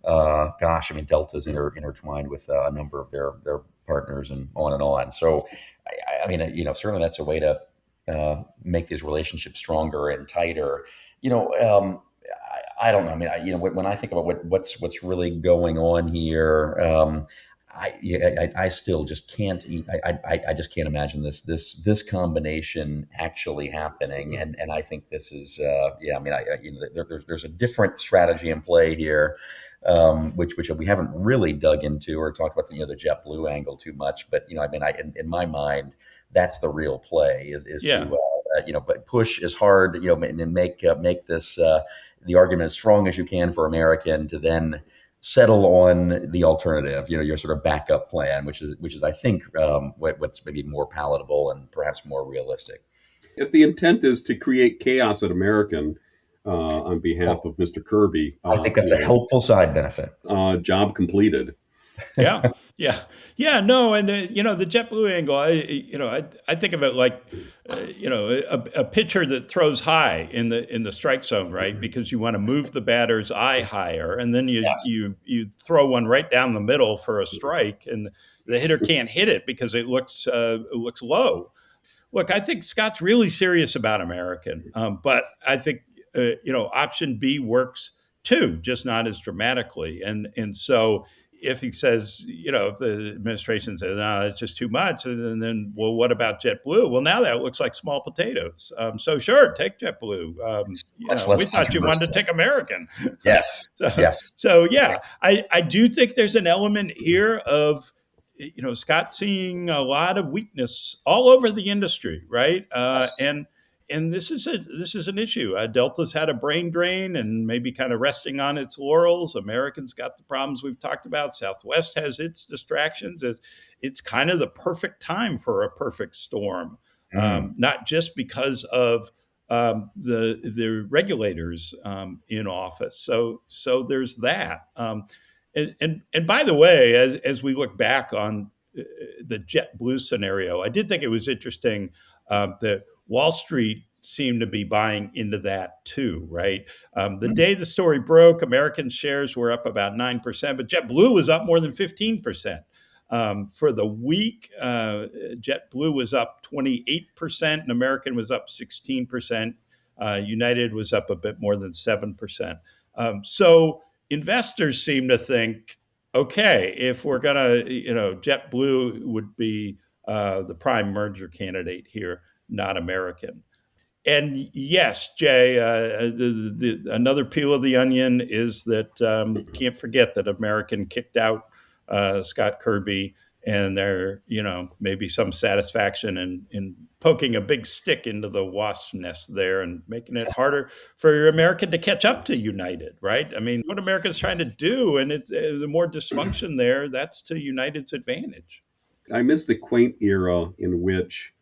Delta's intertwined with a number of their partners and on and on. So, certainly that's a way to make these relationships stronger and tighter. I don't know. I mean, when I think about what's really going on here, I still just can't. I just can't imagine this combination actually happening. And I think this is. There's a different strategy in play here. Which we haven't really dug into or talked about the JetBlue angle too much, but in my mind, that's the real play is to but push as hard and make this the argument as strong as you can for American to then settle on the alternative, your sort of backup plan, which is I think what's maybe more palatable and perhaps more realistic. If the intent is to create chaos at American, on behalf of Mr. Kirby, I think that's a helpful side benefit. Job completed. Yeah. No, and the JetBlue angle, I think of it like, a pitcher that throws high in the strike zone, right? Because you want to move the batter's eye higher, and then you throw one right down the middle for a strike, and the hitter can't hit it because it looks low. Look, I think Scott's really serious about American, but I think option B works too, just not as dramatically. And so if he says, if the administration says, no, it's just too much, and then, well, what about JetBlue? Well, now that looks like small potatoes. So sure, take JetBlue. We thought you wanted to take American. Yes. Yes. So yeah, I do think there's an element here of, Scott seeing a lot of weakness all over the industry, right? Yes. And this is an issue. Delta's had a brain drain and maybe kind of resting on its laurels. American's got the problems we've talked about. Southwest has its distractions. It's kind of the perfect time for a perfect storm, not just because of the regulators in office. So there's that. And by the way, as we look back on the JetBlue scenario, I did think it was interesting that Wall Street seemed to be buying into that too, right? The day the story broke, American shares were up about 9%, but JetBlue was up more than 15%. For the week, JetBlue was up 28%, and American was up 16%. United was up a bit more than 7%. So investors seem to think, okay, if we're going to, JetBlue would be the prime merger candidate here, not American. And yes, Jay, another peel of the onion is that can't forget that American kicked out Scott Kirby, and there, maybe some satisfaction in poking a big stick into the wasp's nest there and making it harder for American to catch up to United, right? I mean, what America's trying to do, and it's the more dysfunction there, that's to United's advantage. I miss the quaint era in which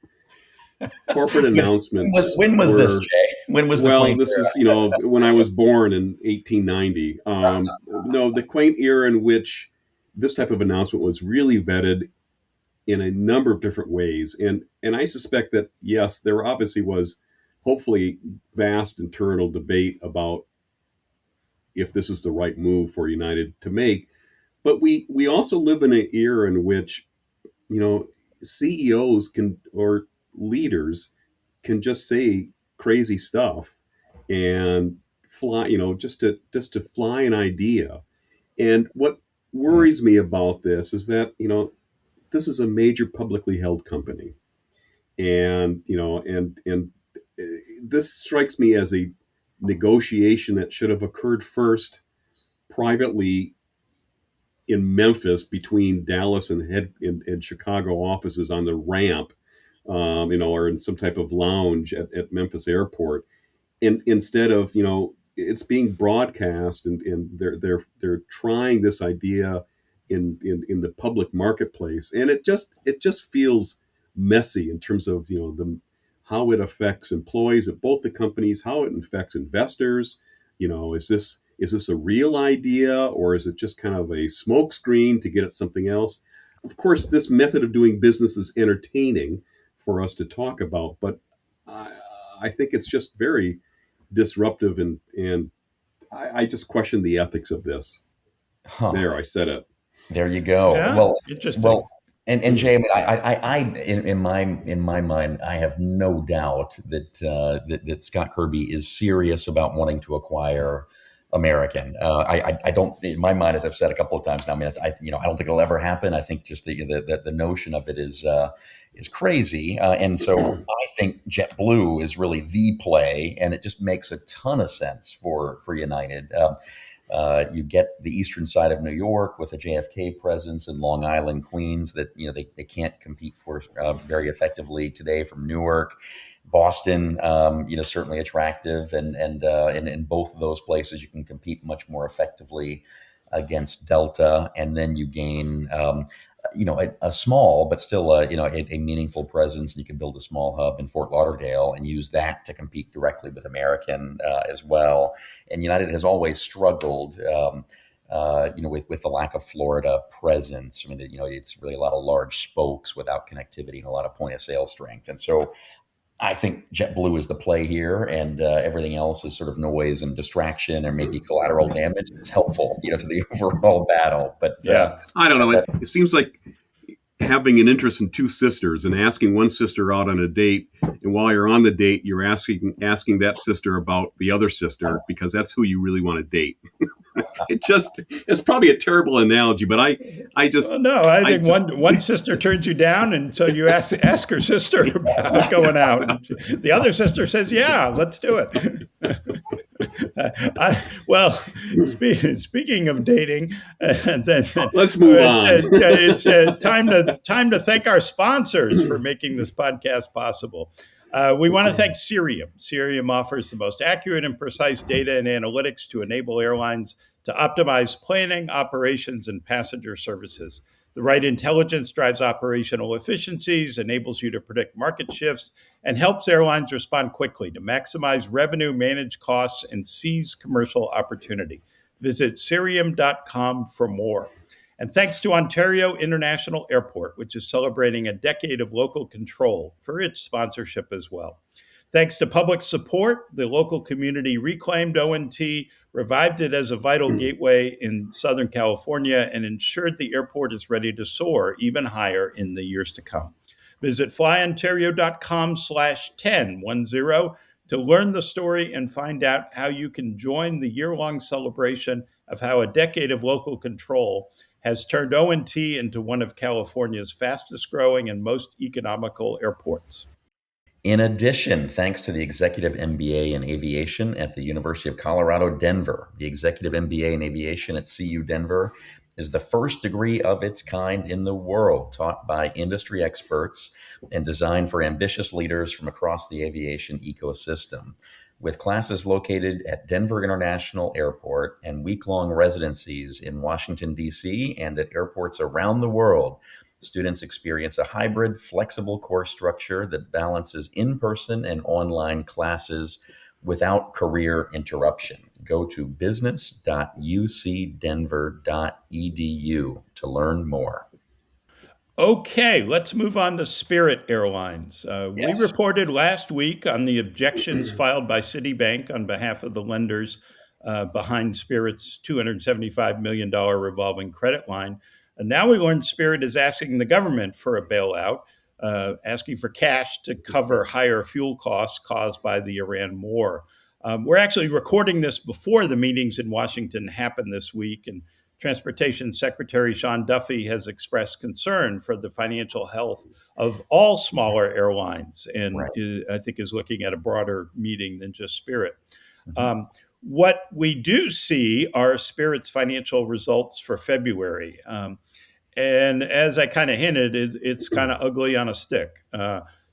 corporate announcements. When was this, Jay? When was the quaint this era? is, when I was born in 1890. No, the quaint era in which this type of announcement was really vetted in a number of different ways. And I suspect that, yes, there obviously was hopefully vast internal debate about if this is the right move for United to make. But we also live in an era in which, CEOs or leaders can just say crazy stuff and fly, just to fly an idea. And what worries me about this is that, this is a major publicly held company. And, and this strikes me as a negotiation that should have occurred first privately in Memphis between Dallas and Chicago offices on the ramp, or in some type of lounge at Memphis Airport. And instead of, it's being broadcast and they're trying this idea in the public marketplace. And it just feels messy in terms of, how it affects employees at both the companies, how it affects investors. Is this a real idea, or is it just kind of a smokescreen to get at something else? Of course, this method of doing business is entertaining for us to talk about, but I think it's just very disruptive, and I just question the ethics of this. There, I said it. There you go. Yeah, interesting. And Jay, I mean, in my mind, I have no doubt that Scott Kirby is serious about wanting to acquire American. I don't, in my mind, as I've said a couple of times now, I mean, I don't think it'll ever happen. I think just the notion of it is crazy. And so I think JetBlue is really the play, and it just makes a ton of sense for United. You get the eastern side of New York with a JFK presence in Long Island, Queens, that they can't compete for very effectively today from Newark. Boston, certainly attractive, and in both of those places you can compete much more effectively against Delta, and then you gain a small but still a meaningful presence, and you can build a small hub in Fort Lauderdale and use that to compete directly with American as well. And United has always struggled with the lack of Florida presence. I mean, it's really a lot of large spokes without connectivity and a lot of point of sale strength. And so I think JetBlue is the play here, and everything else is sort of noise and distraction, or maybe collateral damage. It's helpful, to the overall battle. But I don't know. It seems like having an interest in two sisters and asking one sister out on a date, and while you're on the date, you're asking that sister about the other sister because that's who you really want to date. It's probably a terrible analogy, but I think one sister turns you down, and so you ask her sister about going out. The other sister says, "Yeah, let's do it." Speaking of dating, let's move on. It's time to thank our sponsors for making this podcast possible. We want to thank Cirium. Cirium offers the most accurate and precise data and analytics to enable airlines to optimize planning, operations, and passenger services. The right intelligence drives operational efficiencies, enables you to predict market shifts, and helps airlines respond quickly to maximize revenue, manage costs, and seize commercial opportunity. Visit Cirium.com for more. And thanks to Ontario International Airport, which is celebrating a decade of local control, for its sponsorship as well. Thanks to public support, the local community reclaimed ONT, revived it as a vital gateway in Southern California, and ensured the airport is ready to soar even higher in the years to come. Visit flyontario.com/1010 to learn the story and find out how you can join the year-long celebration of how a decade of local control has turned ONT into one of California's fastest growing and most economical airports. In addition, thanks to the Executive MBA in Aviation at the University of Colorado, Denver, the Executive MBA in Aviation at CU Denver is the first degree of its kind in the world, taught by industry experts and designed for ambitious leaders from across the aviation ecosystem. With classes located at Denver International Airport and week-long residencies in Washington, D.C., and at airports around the world, students experience a hybrid, flexible course structure that balances in-person and online classes without career interruption. Go to business.ucdenver.edu to learn more. Okay, let's move on to Spirit Airlines. We Yes. reported last week on the objections filed by Citibank on behalf of the lenders behind Spirit's $275 million revolving credit line. And now we learned Spirit is asking the government for a bailout, asking for cash to cover higher fuel costs caused by the Iran war. We're actually recording this before the meetings in Washington happened this week, and Transportation Secretary Sean Duffy has expressed concern for the financial health of all smaller airlines, and Right. I think is looking at a broader meeting than just Spirit. What we do see are Spirit's financial results for February. And as I kind of hinted, it's kind of ugly on a stick.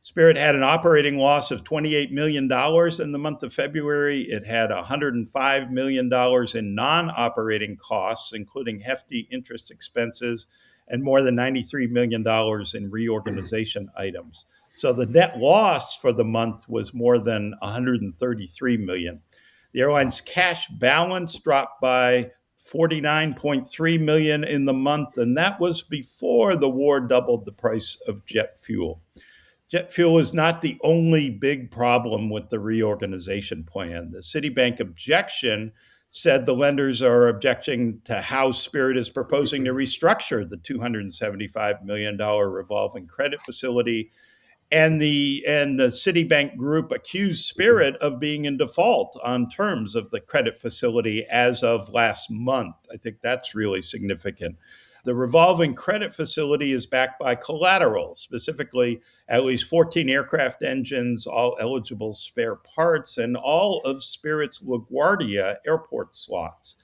Spirit had an operating loss of $28 million in the month of February. It had $105 million in non-operating costs, including hefty interest expenses, and more than $93 million in reorganization items. So the net loss for the month was more than $133 million. The airline's cash balance dropped by $49.3 million in the month, and that was before the war doubled the price of jet fuel. Jet fuel is not the only big problem with the reorganization plan. The Citibank objection said the lenders are objecting to how Spirit is proposing to restructure the $275 million revolving credit facility. And the Citibank group accused Spirit of being in default on terms of the credit facility as of last month. I think that's really significant. The revolving credit facility is backed by collateral, specifically at least 14 aircraft engines, all eligible spare parts, and all of Spirit's LaGuardia airport slots.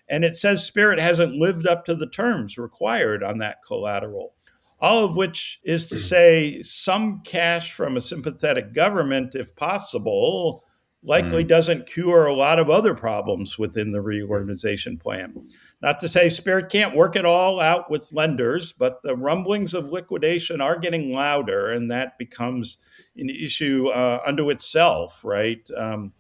And it says Spirit hasn't lived up to the terms required on that collateral. All of which is to say some cash from a sympathetic government, if possible, likely doesn't cure a lot of other problems within the reorganization plan. Not to say Spirit can't work it all out with lenders, but the rumblings of liquidation are getting louder, and that becomes an issue unto itself, right?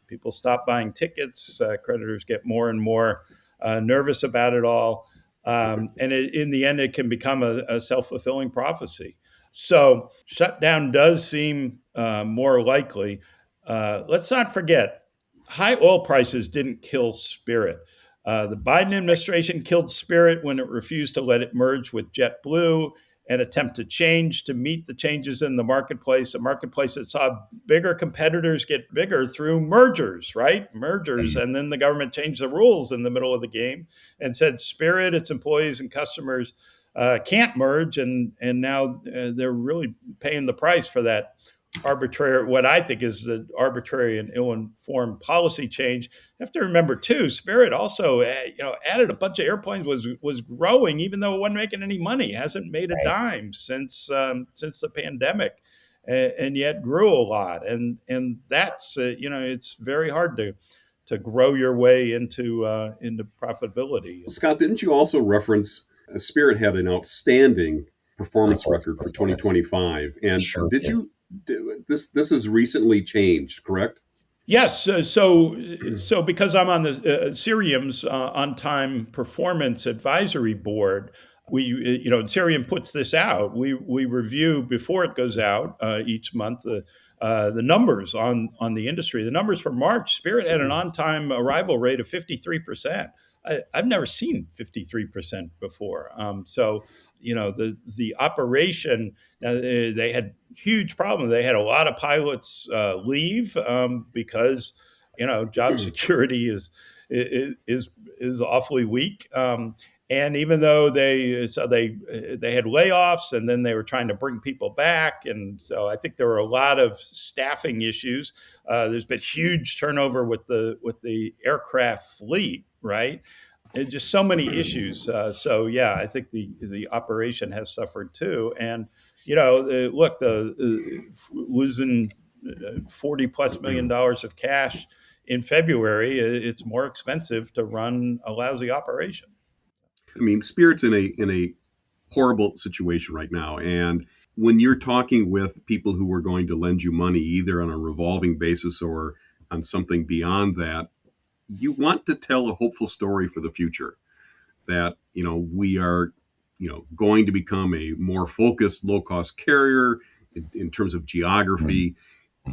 People stop buying tickets, creditors get more and more nervous about it all. In the end, it can become a self-fulfilling prophecy. So shutdown does seem more likely. Let's not forget, high oil prices didn't kill Spirit. The Biden administration killed Spirit when it refused to let it merge with JetBlue and attempt to change to meet the changes in the marketplace, a marketplace that saw bigger competitors get bigger through mergers, right? Mergers. And then the government changed the rules in the middle of the game and said Spirit, its employees and customers can't merge. And now they're really paying the price for that arbitrary, what I think is the arbitrary and ill-informed policy change. You have to remember too, Spirit also, added a bunch of airplanes, was growing even though it wasn't making any money. It hasn't made a dime since the pandemic, and yet grew a lot. And that's it's very hard to grow your way into profitability. Scott, didn't you also reference Spirit had an outstanding performance record for 2025, and Sure did you? This has recently changed, correct? Yes. So because I'm on the Cirium's on-time performance advisory board, Cirium puts this out. We review before it goes out each month the numbers on the industry. The numbers for March, Spirit had an on-time arrival rate of 53%. I've never seen 53% before. So, the operation, they had huge problems. They had a lot of pilots leave because, job security is awfully weak. And even though they had layoffs, and then they were trying to bring people back, and so I think there were a lot of staffing issues. There's been huge turnover with the aircraft fleet, right? And just so many issues. So yeah, I think the operation has suffered too. And look, losing $40+ million of cash in February, it's more expensive to run a lousy operation. I mean, Spirit's in a horrible situation right now, and when you're talking with people who are going to lend you money, either on a revolving basis or on something beyond that, you want to tell a hopeful story for the future. That we are going to become a more focused, low cost carrier in terms of geography,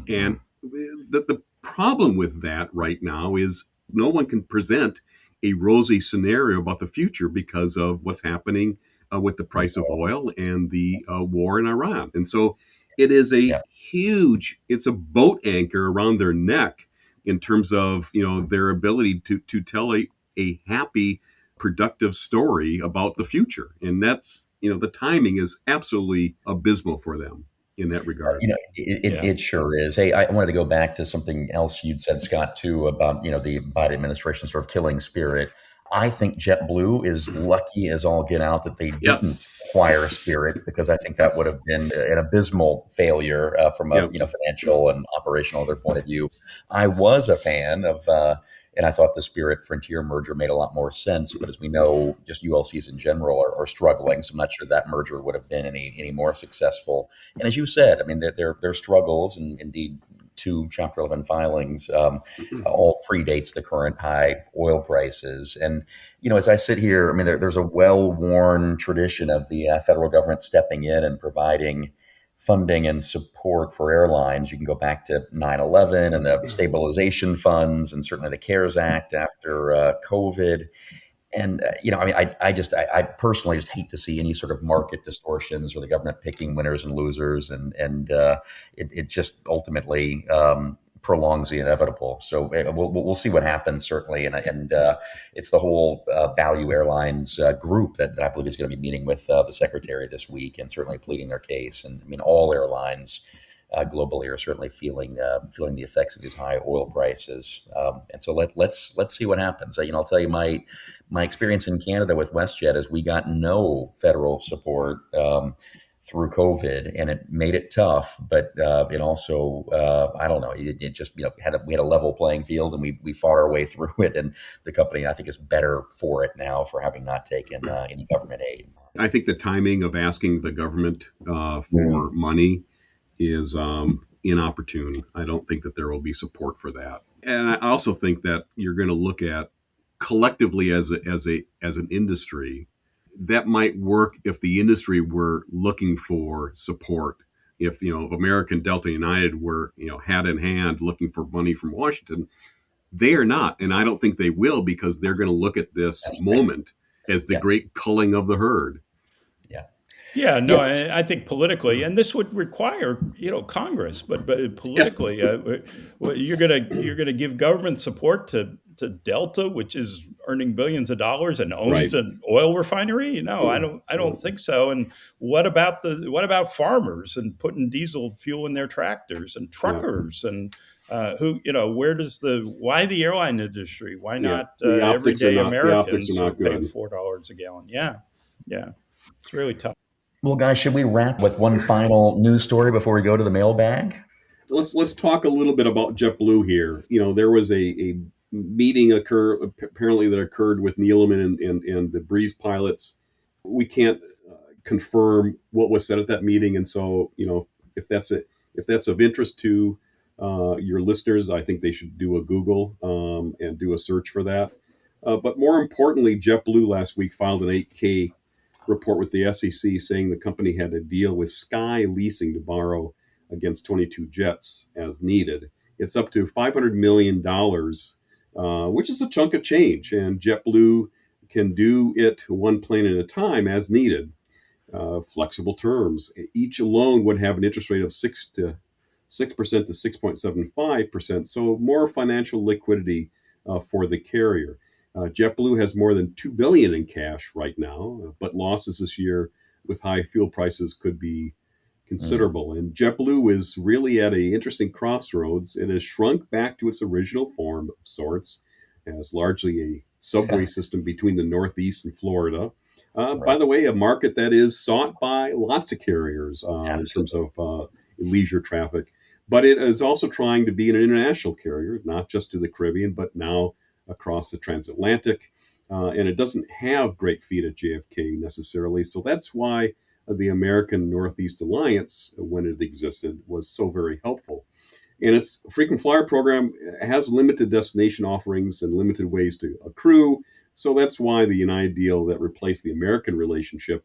and the problem with that right now is no one can present a rosy scenario about the future because of what's happening with the price of oil and the war in Iran. And so it is it's a boat anchor around their neck in terms of, their ability to tell a happy, productive story about the future. And that's, the timing is absolutely abysmal for them in that regard. It sure is. Hey, I wanted to go back to something else you'd said, Scott, too, about, the Biden administration sort of killing Spirit. I think JetBlue is lucky as all get out that they didn't acquire Spirit, because I think that would have been an abysmal failure from a financial and operational other point of view. I was a fan of, and I thought the Spirit Frontier merger made a lot more sense. But as we know, just ULCs in general are struggling, so I'm not sure that merger would have been any more successful. And as you said, I mean, their struggles, and indeed 2 Chapter 11 filings, all predates the current high oil prices. And, as I sit here, I mean, there's a well-worn tradition of the federal government stepping in and providing funding and support for airlines. You can go back to 9/11 and the stabilization funds, and certainly the CARES Act after COVID. And, I personally just hate to see any sort of market distortions or the government picking winners and losers. And it just ultimately prolongs the inevitable. So we'll see what happens, certainly. And it's the whole Value Airlines group that I believe is going to be meeting with the secretary this week, and certainly pleading their case. And I mean, all airlines globally are certainly feeling the effects of these high oil prices. And so let's see what happens. I'll tell you my experience in Canada with WestJet is we got no federal support through COVID, and it made it tough. But it also, I don't know, it just we had a level playing field, and we fought our way through it. And the company, I think, is better for it now for having not taken any government aid. I think the timing of asking the government for money is inopportune. I don't think that there will be support for that. And I also think that you're going to look at collectively as an industry, that might work if the industry were looking for support. If American, Delta, United were hand in hand looking for money from Washington, they are not, and I don't think they will, because they're going to look at this moment as the great culling of the herd. Yeah, no, I think politically, and this would require, Congress, but politically, you're gonna give government support to Delta, which is earning billions of dollars and owns an oil refinery. No, I don't think so. And what about farmers and putting diesel fuel in their tractors, and truckers and why the airline industry? Why not everyday Americans who pay $4 a gallon? Yeah, it's really tough. Well, guys, should we wrap with one final news story before we go to the mailbag? Let's talk a little bit about JetBlue here. There was a meeting apparently that occurred with Neeleman and the Breeze pilots. We can't confirm what was said at that meeting, and so if that's of interest to your listeners, I think they should do a Google and do a search for that. But more importantly, JetBlue last week filed an 8K report with the SEC saying the company had a deal with Sky Leasing to borrow against 22 jets as needed. It's up to $500 million, which is a chunk of change, and JetBlue can do it one plane at a time as needed. Flexible terms. Each loan would have an interest rate of 6% to 6.75%, so more financial liquidity for the carrier. JetBlue has more than $2 billion in cash right now, but losses this year with high fuel prices could be considerable. And JetBlue is really at an interesting crossroads. It has shrunk back to its original form of sorts, as largely a subway system between the Northeast and Florida. By the way, a market that is sought by lots of carriers in terms of leisure traffic. But it is also trying to be an international carrier, not just to the Caribbean, but now across the transatlantic. And it doesn't have great feet at JFK necessarily. So that's why the American Northeast Alliance, when it existed, was so very helpful. And its frequent flyer program has limited destination offerings and limited ways to accrue. So that's why the United deal that replaced the American relationship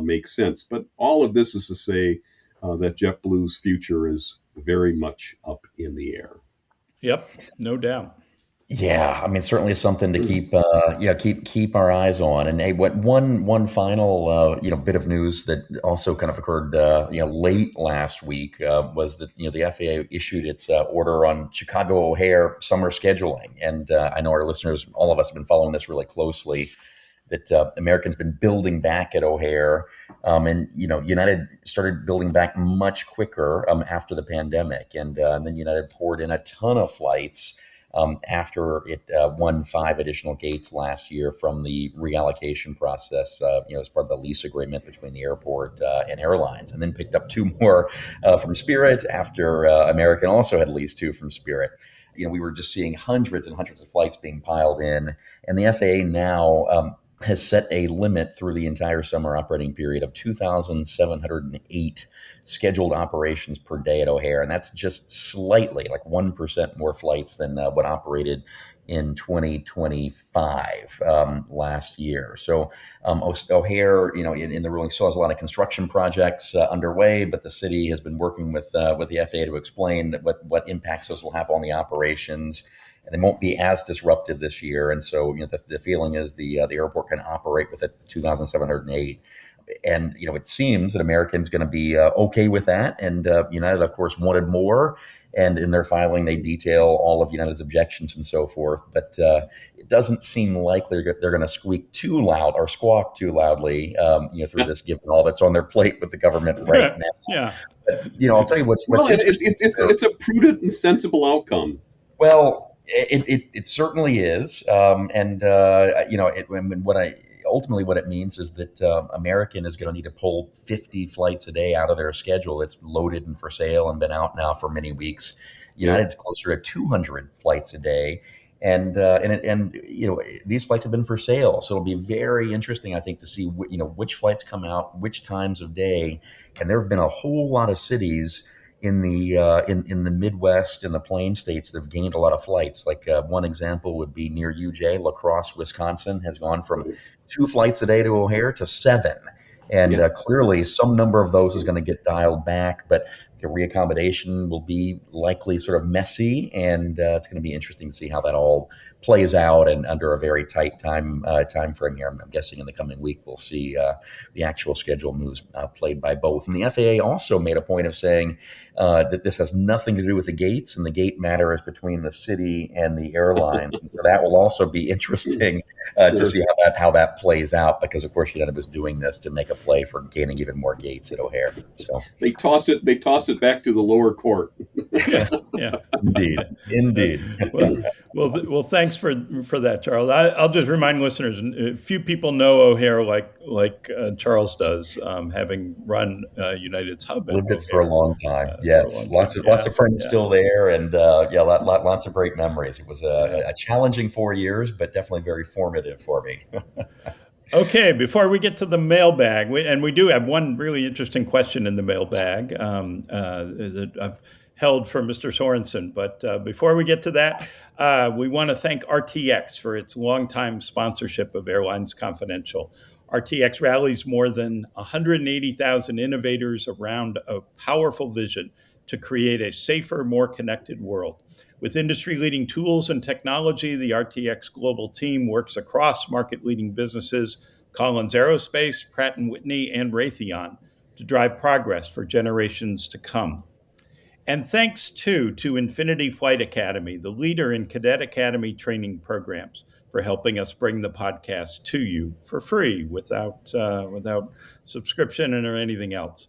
makes sense. But all of this is to say that JetBlue's future is very much up in the air. Yep, no doubt. Yeah, I mean, certainly something to keep our eyes on. And hey, what one final bit of news that also kind of occurred late last week was that the FAA issued its order on Chicago O'Hare summer scheduling. And I know our listeners, all of us, have been following this really closely. That Americans been building back at O'Hare, and United started building back much quicker after the pandemic, and then United poured in a ton of flights. After it won 5 additional gates last year from the reallocation process, as part of the lease agreement between the airport and airlines, and then picked up 2 more from Spirit after American also had leased 2 from Spirit. We were just seeing hundreds and hundreds of flights being piled in, and the FAA now has set a limit through the entire summer operating period of 2,708 scheduled operations per day at O'Hare. And that's just slightly, like 1% more flights than what operated in 2025 last year. So O'Hare, in the ruling, still has a lot of construction projects underway, but the city has been working with the FAA to explain what impacts those will have on the operations. And they won't be as disruptive this year. And so, the feeling is the airport can operate with a 2,708. And, it seems that American's going to be okay with that. And United, of course, wanted more. And in their filing, they detail all of United's objections and so forth. But it doesn't seem likely they're going to squeak too loud or squawk too loudly, through this, given all that's on their plate with the government right now. Yeah. But, I'll tell you what's interesting. It's a prudent and sensible outcome. Well, it certainly is, and what it means is that American is going to need to pull 50 flights a day out of their schedule. It's loaded and for sale and been out now for many weeks. United's closer to 200 flights a day, and these flights have been for sale. So it'll be very interesting, I think, to see which flights come out, which times of day, and there have been a whole lot of cities in the Midwest and the Plain states that have gained a lot of flights. Like one example would be near UJ, La Crosse, Wisconsin, has gone from 2 flights a day to O'Hare to 7. And clearly some number of those is going to get dialed back, but the reaccommodation will be likely sort of messy, and it's going to be interesting to see how that all plays out, and under a very tight time frame here. I'm guessing in the coming week we'll see the actual schedule moves played by both. And the FAA also made a point of saying that this has nothing to do with the gates, and the gate matter is between the city and the airlines. And so that will also be interesting to see how that plays out, because of course United was doing this to make a play for gaining even more gates at O'Hare. So they tossed it back to the lower court. Yeah. Indeed. Well, thanks for that, Charles. I'll just remind listeners: few people know O'Hare like Charles does, having run United's hub. Lived it for a long time. Yes, lots of friends still there, and lots of great memories. It was a challenging 4 years, but definitely very formative for me. Okay, before we get to the mailbag, we do have one really interesting question in the mailbag that I've held for Mr. Sorensen. But before we get to that, we want to thank RTX for its longtime sponsorship of Airlines Confidential. RTX rallies more than 180,000 innovators around a powerful vision to create a safer, more connected world. With industry-leading tools and technology, the RTX global team works across market-leading businesses, Collins Aerospace, Pratt & Whitney, and Raytheon, to drive progress for generations to come. And thanks, too, to Infinity Flight Academy, the leader in Cadet Academy training programs, for helping us bring the podcast to you for free without subscription or anything else.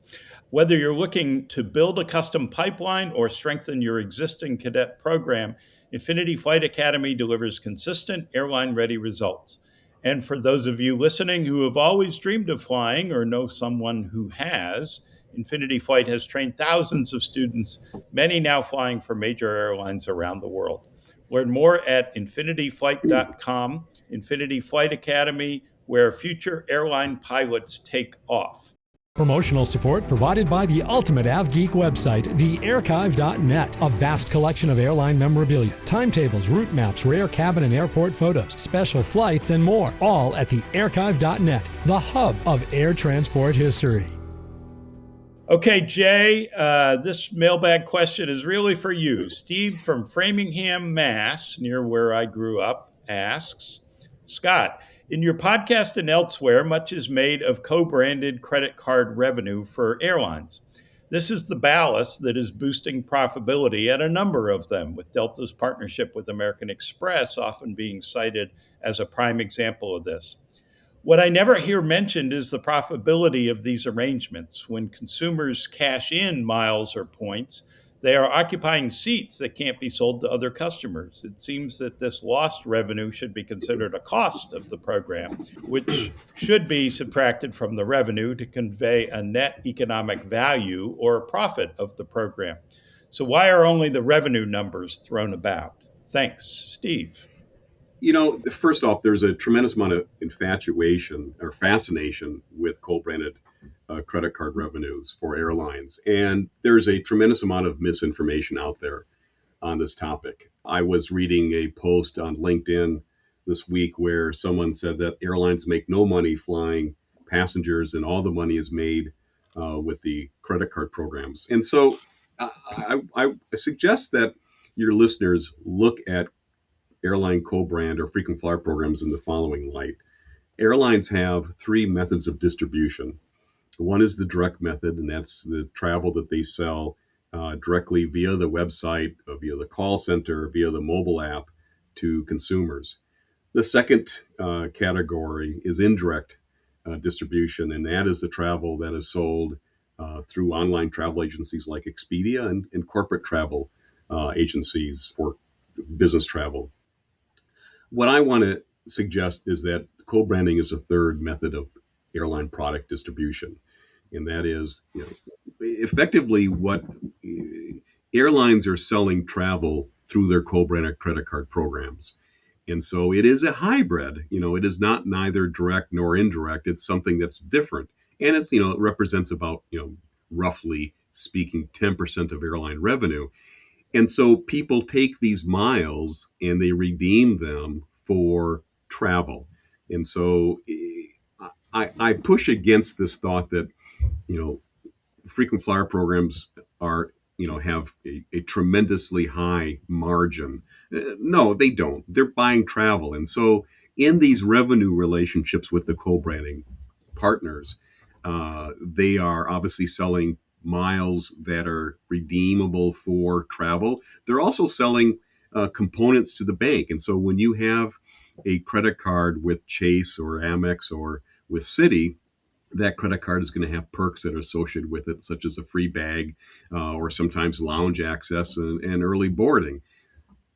Whether you're looking to build a custom pipeline or strengthen your existing cadet program, Infinity Flight Academy delivers consistent airline-ready results. And for those of you listening who have always dreamed of flying or know someone who has, Infinity Flight has trained thousands of students, many now flying for major airlines around the world. Learn more at infinityflight.com, Infinity Flight Academy, where future airline pilots take off. Promotional support provided by the ultimate AvGeek website, thearchive.net. A vast collection of airline memorabilia, timetables, route maps, rare cabin and airport photos, special flights, and more. All at thearchive.net, the hub of air transport history. Okay, Jay, this mailbag question is really for you. Steve from Framingham, Mass., near where I grew up, asks, Scott, in your podcast and elsewhere, much is made of co-branded credit card revenue for airlines. This is the ballast that is boosting profitability at a number of them, with Delta's partnership with American Express often being cited as a prime example of this. What I never hear mentioned is the profitability of these arrangements. When consumers cash in miles or points, they are occupying seats that can't be sold to other customers. It seems that this lost revenue should be considered a cost of the program, which should be subtracted from the revenue to convey a net economic value or a profit of the program. So why are only the revenue numbers thrown about? Thanks, Steve. First off, there's a tremendous amount of infatuation or fascination with co-branded credit card revenues for airlines. And there's a tremendous amount of misinformation out there on this topic. I was reading a post on LinkedIn this week where someone said that airlines make no money flying passengers and all the money is made with the credit card programs. And so I suggest that your listeners look at airline co-brand or frequent flyer programs in the following light. Airlines have three methods of distribution. One is the direct method, and that's the travel that they sell directly via the website, via the call center, via the mobile app to consumers. The second category is indirect distribution, and that is the travel that is sold through online travel agencies like Expedia and corporate travel agencies for business travel. What I want to suggest is that co-branding is a third method of airline product distribution. And that is, effectively what airlines are selling travel through their co-branded credit card programs. And so it is a hybrid. It is not neither direct nor indirect. It's something that's different. And it's, it represents about, roughly speaking, 10% of airline revenue. And so people take these miles and they redeem them for travel. And so I push against this thought that, frequent flyer programs are, have a tremendously high margin. No, they don't. They're buying travel. And so in these revenue relationships with the co-branding partners, they are obviously selling miles that are redeemable for travel. They're also selling components to the bank. And so when you have a credit card with Chase or Amex or with Citi, that credit card is going to have perks that are associated with it, such as a free bag or sometimes lounge access and early boarding.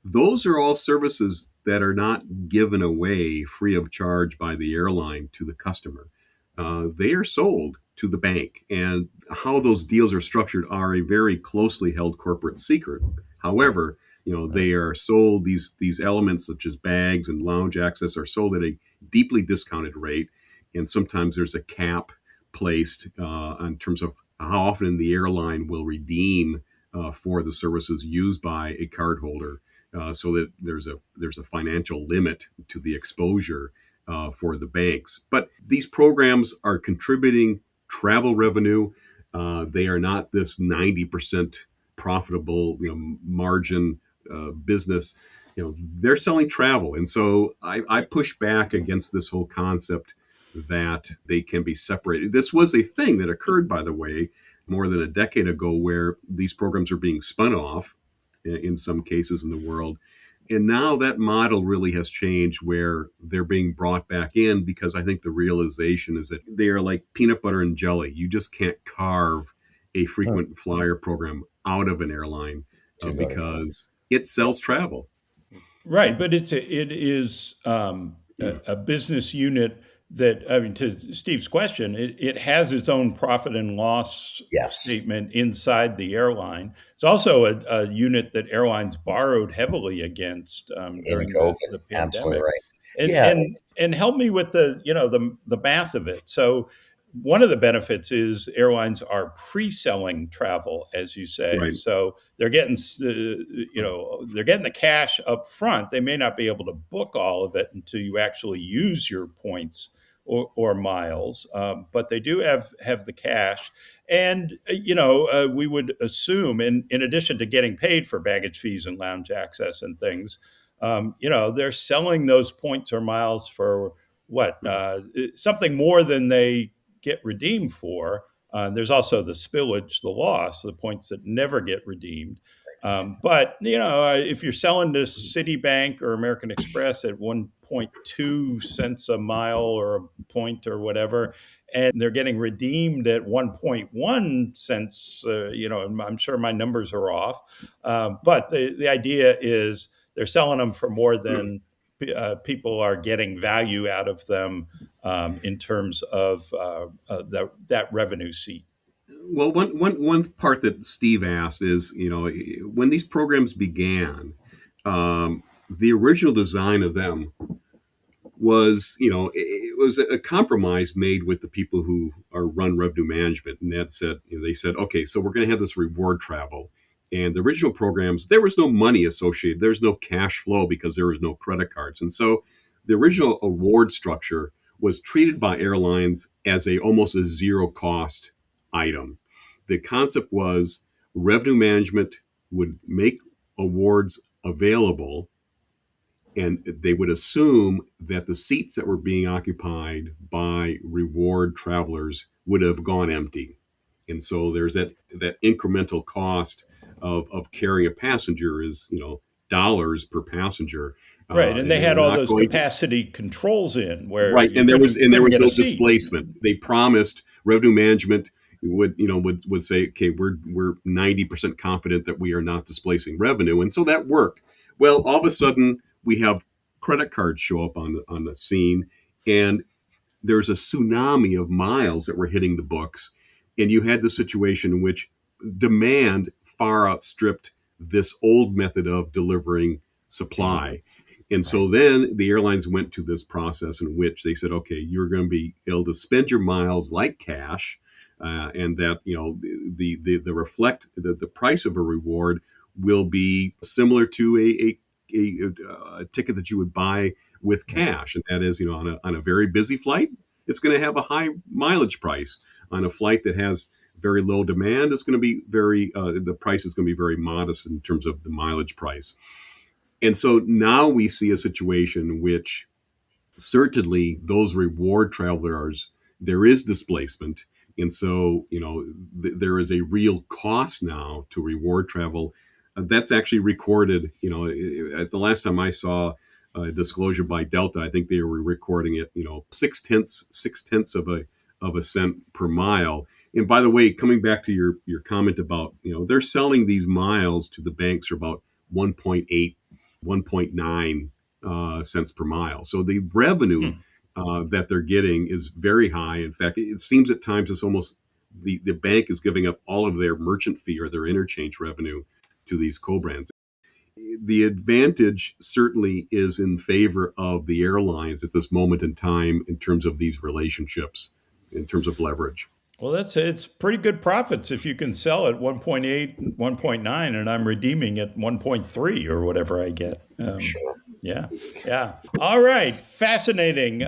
Those are all services that are not given away free of charge by the airline to the customer. They are sold to the bank, and how those deals are structured are a very closely held corporate secret. However, they are sold, these elements such as bags and lounge access are sold at a deeply discounted rate, and sometimes there's a cap placed in terms of how often the airline will redeem for the services used by a cardholder, so that there's a financial limit to the exposure for the banks. But these programs are contributing travel revenue. They are not this 90% profitable, margin business, they're selling travel. And so I push back against this whole concept that they can be separated. This was a thing that occurred, by the way, more than a decade ago, where these programs are being spun off in some cases in the world. And now that model really has changed, where they're being brought back in, because I think the realization is that they are like peanut butter and jelly. You just can't carve a frequent flyer program out of an airline because it sells travel. Right, but it is a business unit that, I mean, to Steve's question, it has its own profit and loss statement inside the airline. It's also a unit that airlines borrowed heavily against during the pandemic. Absolutely right. And help me with the math of it. So one of the benefits is airlines are pre-selling travel, as you say. Right. So they're getting, they're getting the cash up front. They may not be able to book all of it until you actually use your points or miles, but they do have the cash. And, we would assume, in addition to getting paid for baggage fees and lounge access and things, they're selling those points or miles for what? Something more than they get redeemed for. There's also the spillage, the loss, the points that never get redeemed. But if you're selling to Citibank or American Express at 1.2 cents a mile or a point or whatever, and they're getting redeemed at 1.1 cents, I'm sure my numbers are off. But the idea is they're selling them for more than people are getting value out of them in terms of that revenue seat. Well, one part that Steve asked is, when these programs began, the original design of them was, it was a compromise made with the people who run revenue management, and that said, they said, okay, so we're going to have this reward travel. And the original programs, there was no money associated. There's no cash flow because there was no credit cards. And so the original award structure was treated by airlines as almost a zero cost item. The concept was revenue management would make awards available, and they would assume that the seats that were being occupied by reward travelers would have gone empty. And so there's that incremental cost of carrying a passenger is, dollars per passenger. Right, and they had all those capacity controls in where and there was no displacement. They promised revenue management would say, okay, we're 90% confident that we are not displacing revenue, and so that worked. Well, all of a sudden we have credit cards show up on the scene, and there's a tsunami of miles that were hitting the books, and you had the situation in which demand far outstripped this old method of delivering supply. And so then the airlines went to this process in which they said, okay, you're going to be able to spend your miles like cash, and that the price of a reward will be similar to a ticket that you would buy with cash, and that is, on a very busy flight, it's going to have a high mileage price. On a flight that has very low demand, it's going to be the price is going to be very modest in terms of the mileage price. And so now we see a situation in which certainly those reward travelers, there is displacement. And so, there is a real cost now to reward travel. That's actually recorded, at the last time I saw a disclosure by Delta, I think they were recording it, six tenths of a cent per mile. And by the way, coming back to your comment about, they're selling these miles to the banks for about 1.8, 1.9 cents per mile. So the revenue that they're getting is very high. In fact, it seems at times it's almost the bank is giving up all of their merchant fee or their interchange revenue to these co-brands. The advantage certainly is in favor of the airlines at this moment in time in terms of these relationships, in terms of leverage. Well, it's pretty good profits if you can sell at 1.8, 1.9, and I'm redeeming at 1.3 or whatever I get. Sure. Yeah. All right. Fascinating.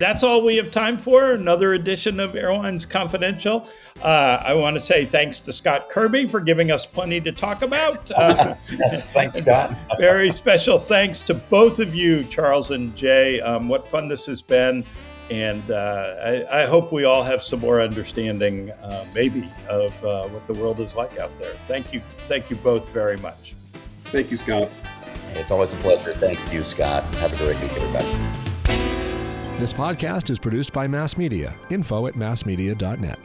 That's all we have time for. Another edition of Airlines Confidential. I want to say thanks to Scott Kirby for giving us plenty to talk about. Yes, thanks, Scott. Very special thanks to both of you, Charles and Jay. What fun this has been. And I hope we all have some more understanding, maybe, of what the world is like out there. Thank you. Thank you both very much. Thank you, Scott. It's always a pleasure. Thank you, Scott. Have a great week, everybody. This podcast is produced by Mass Media. Info@massmedia.net.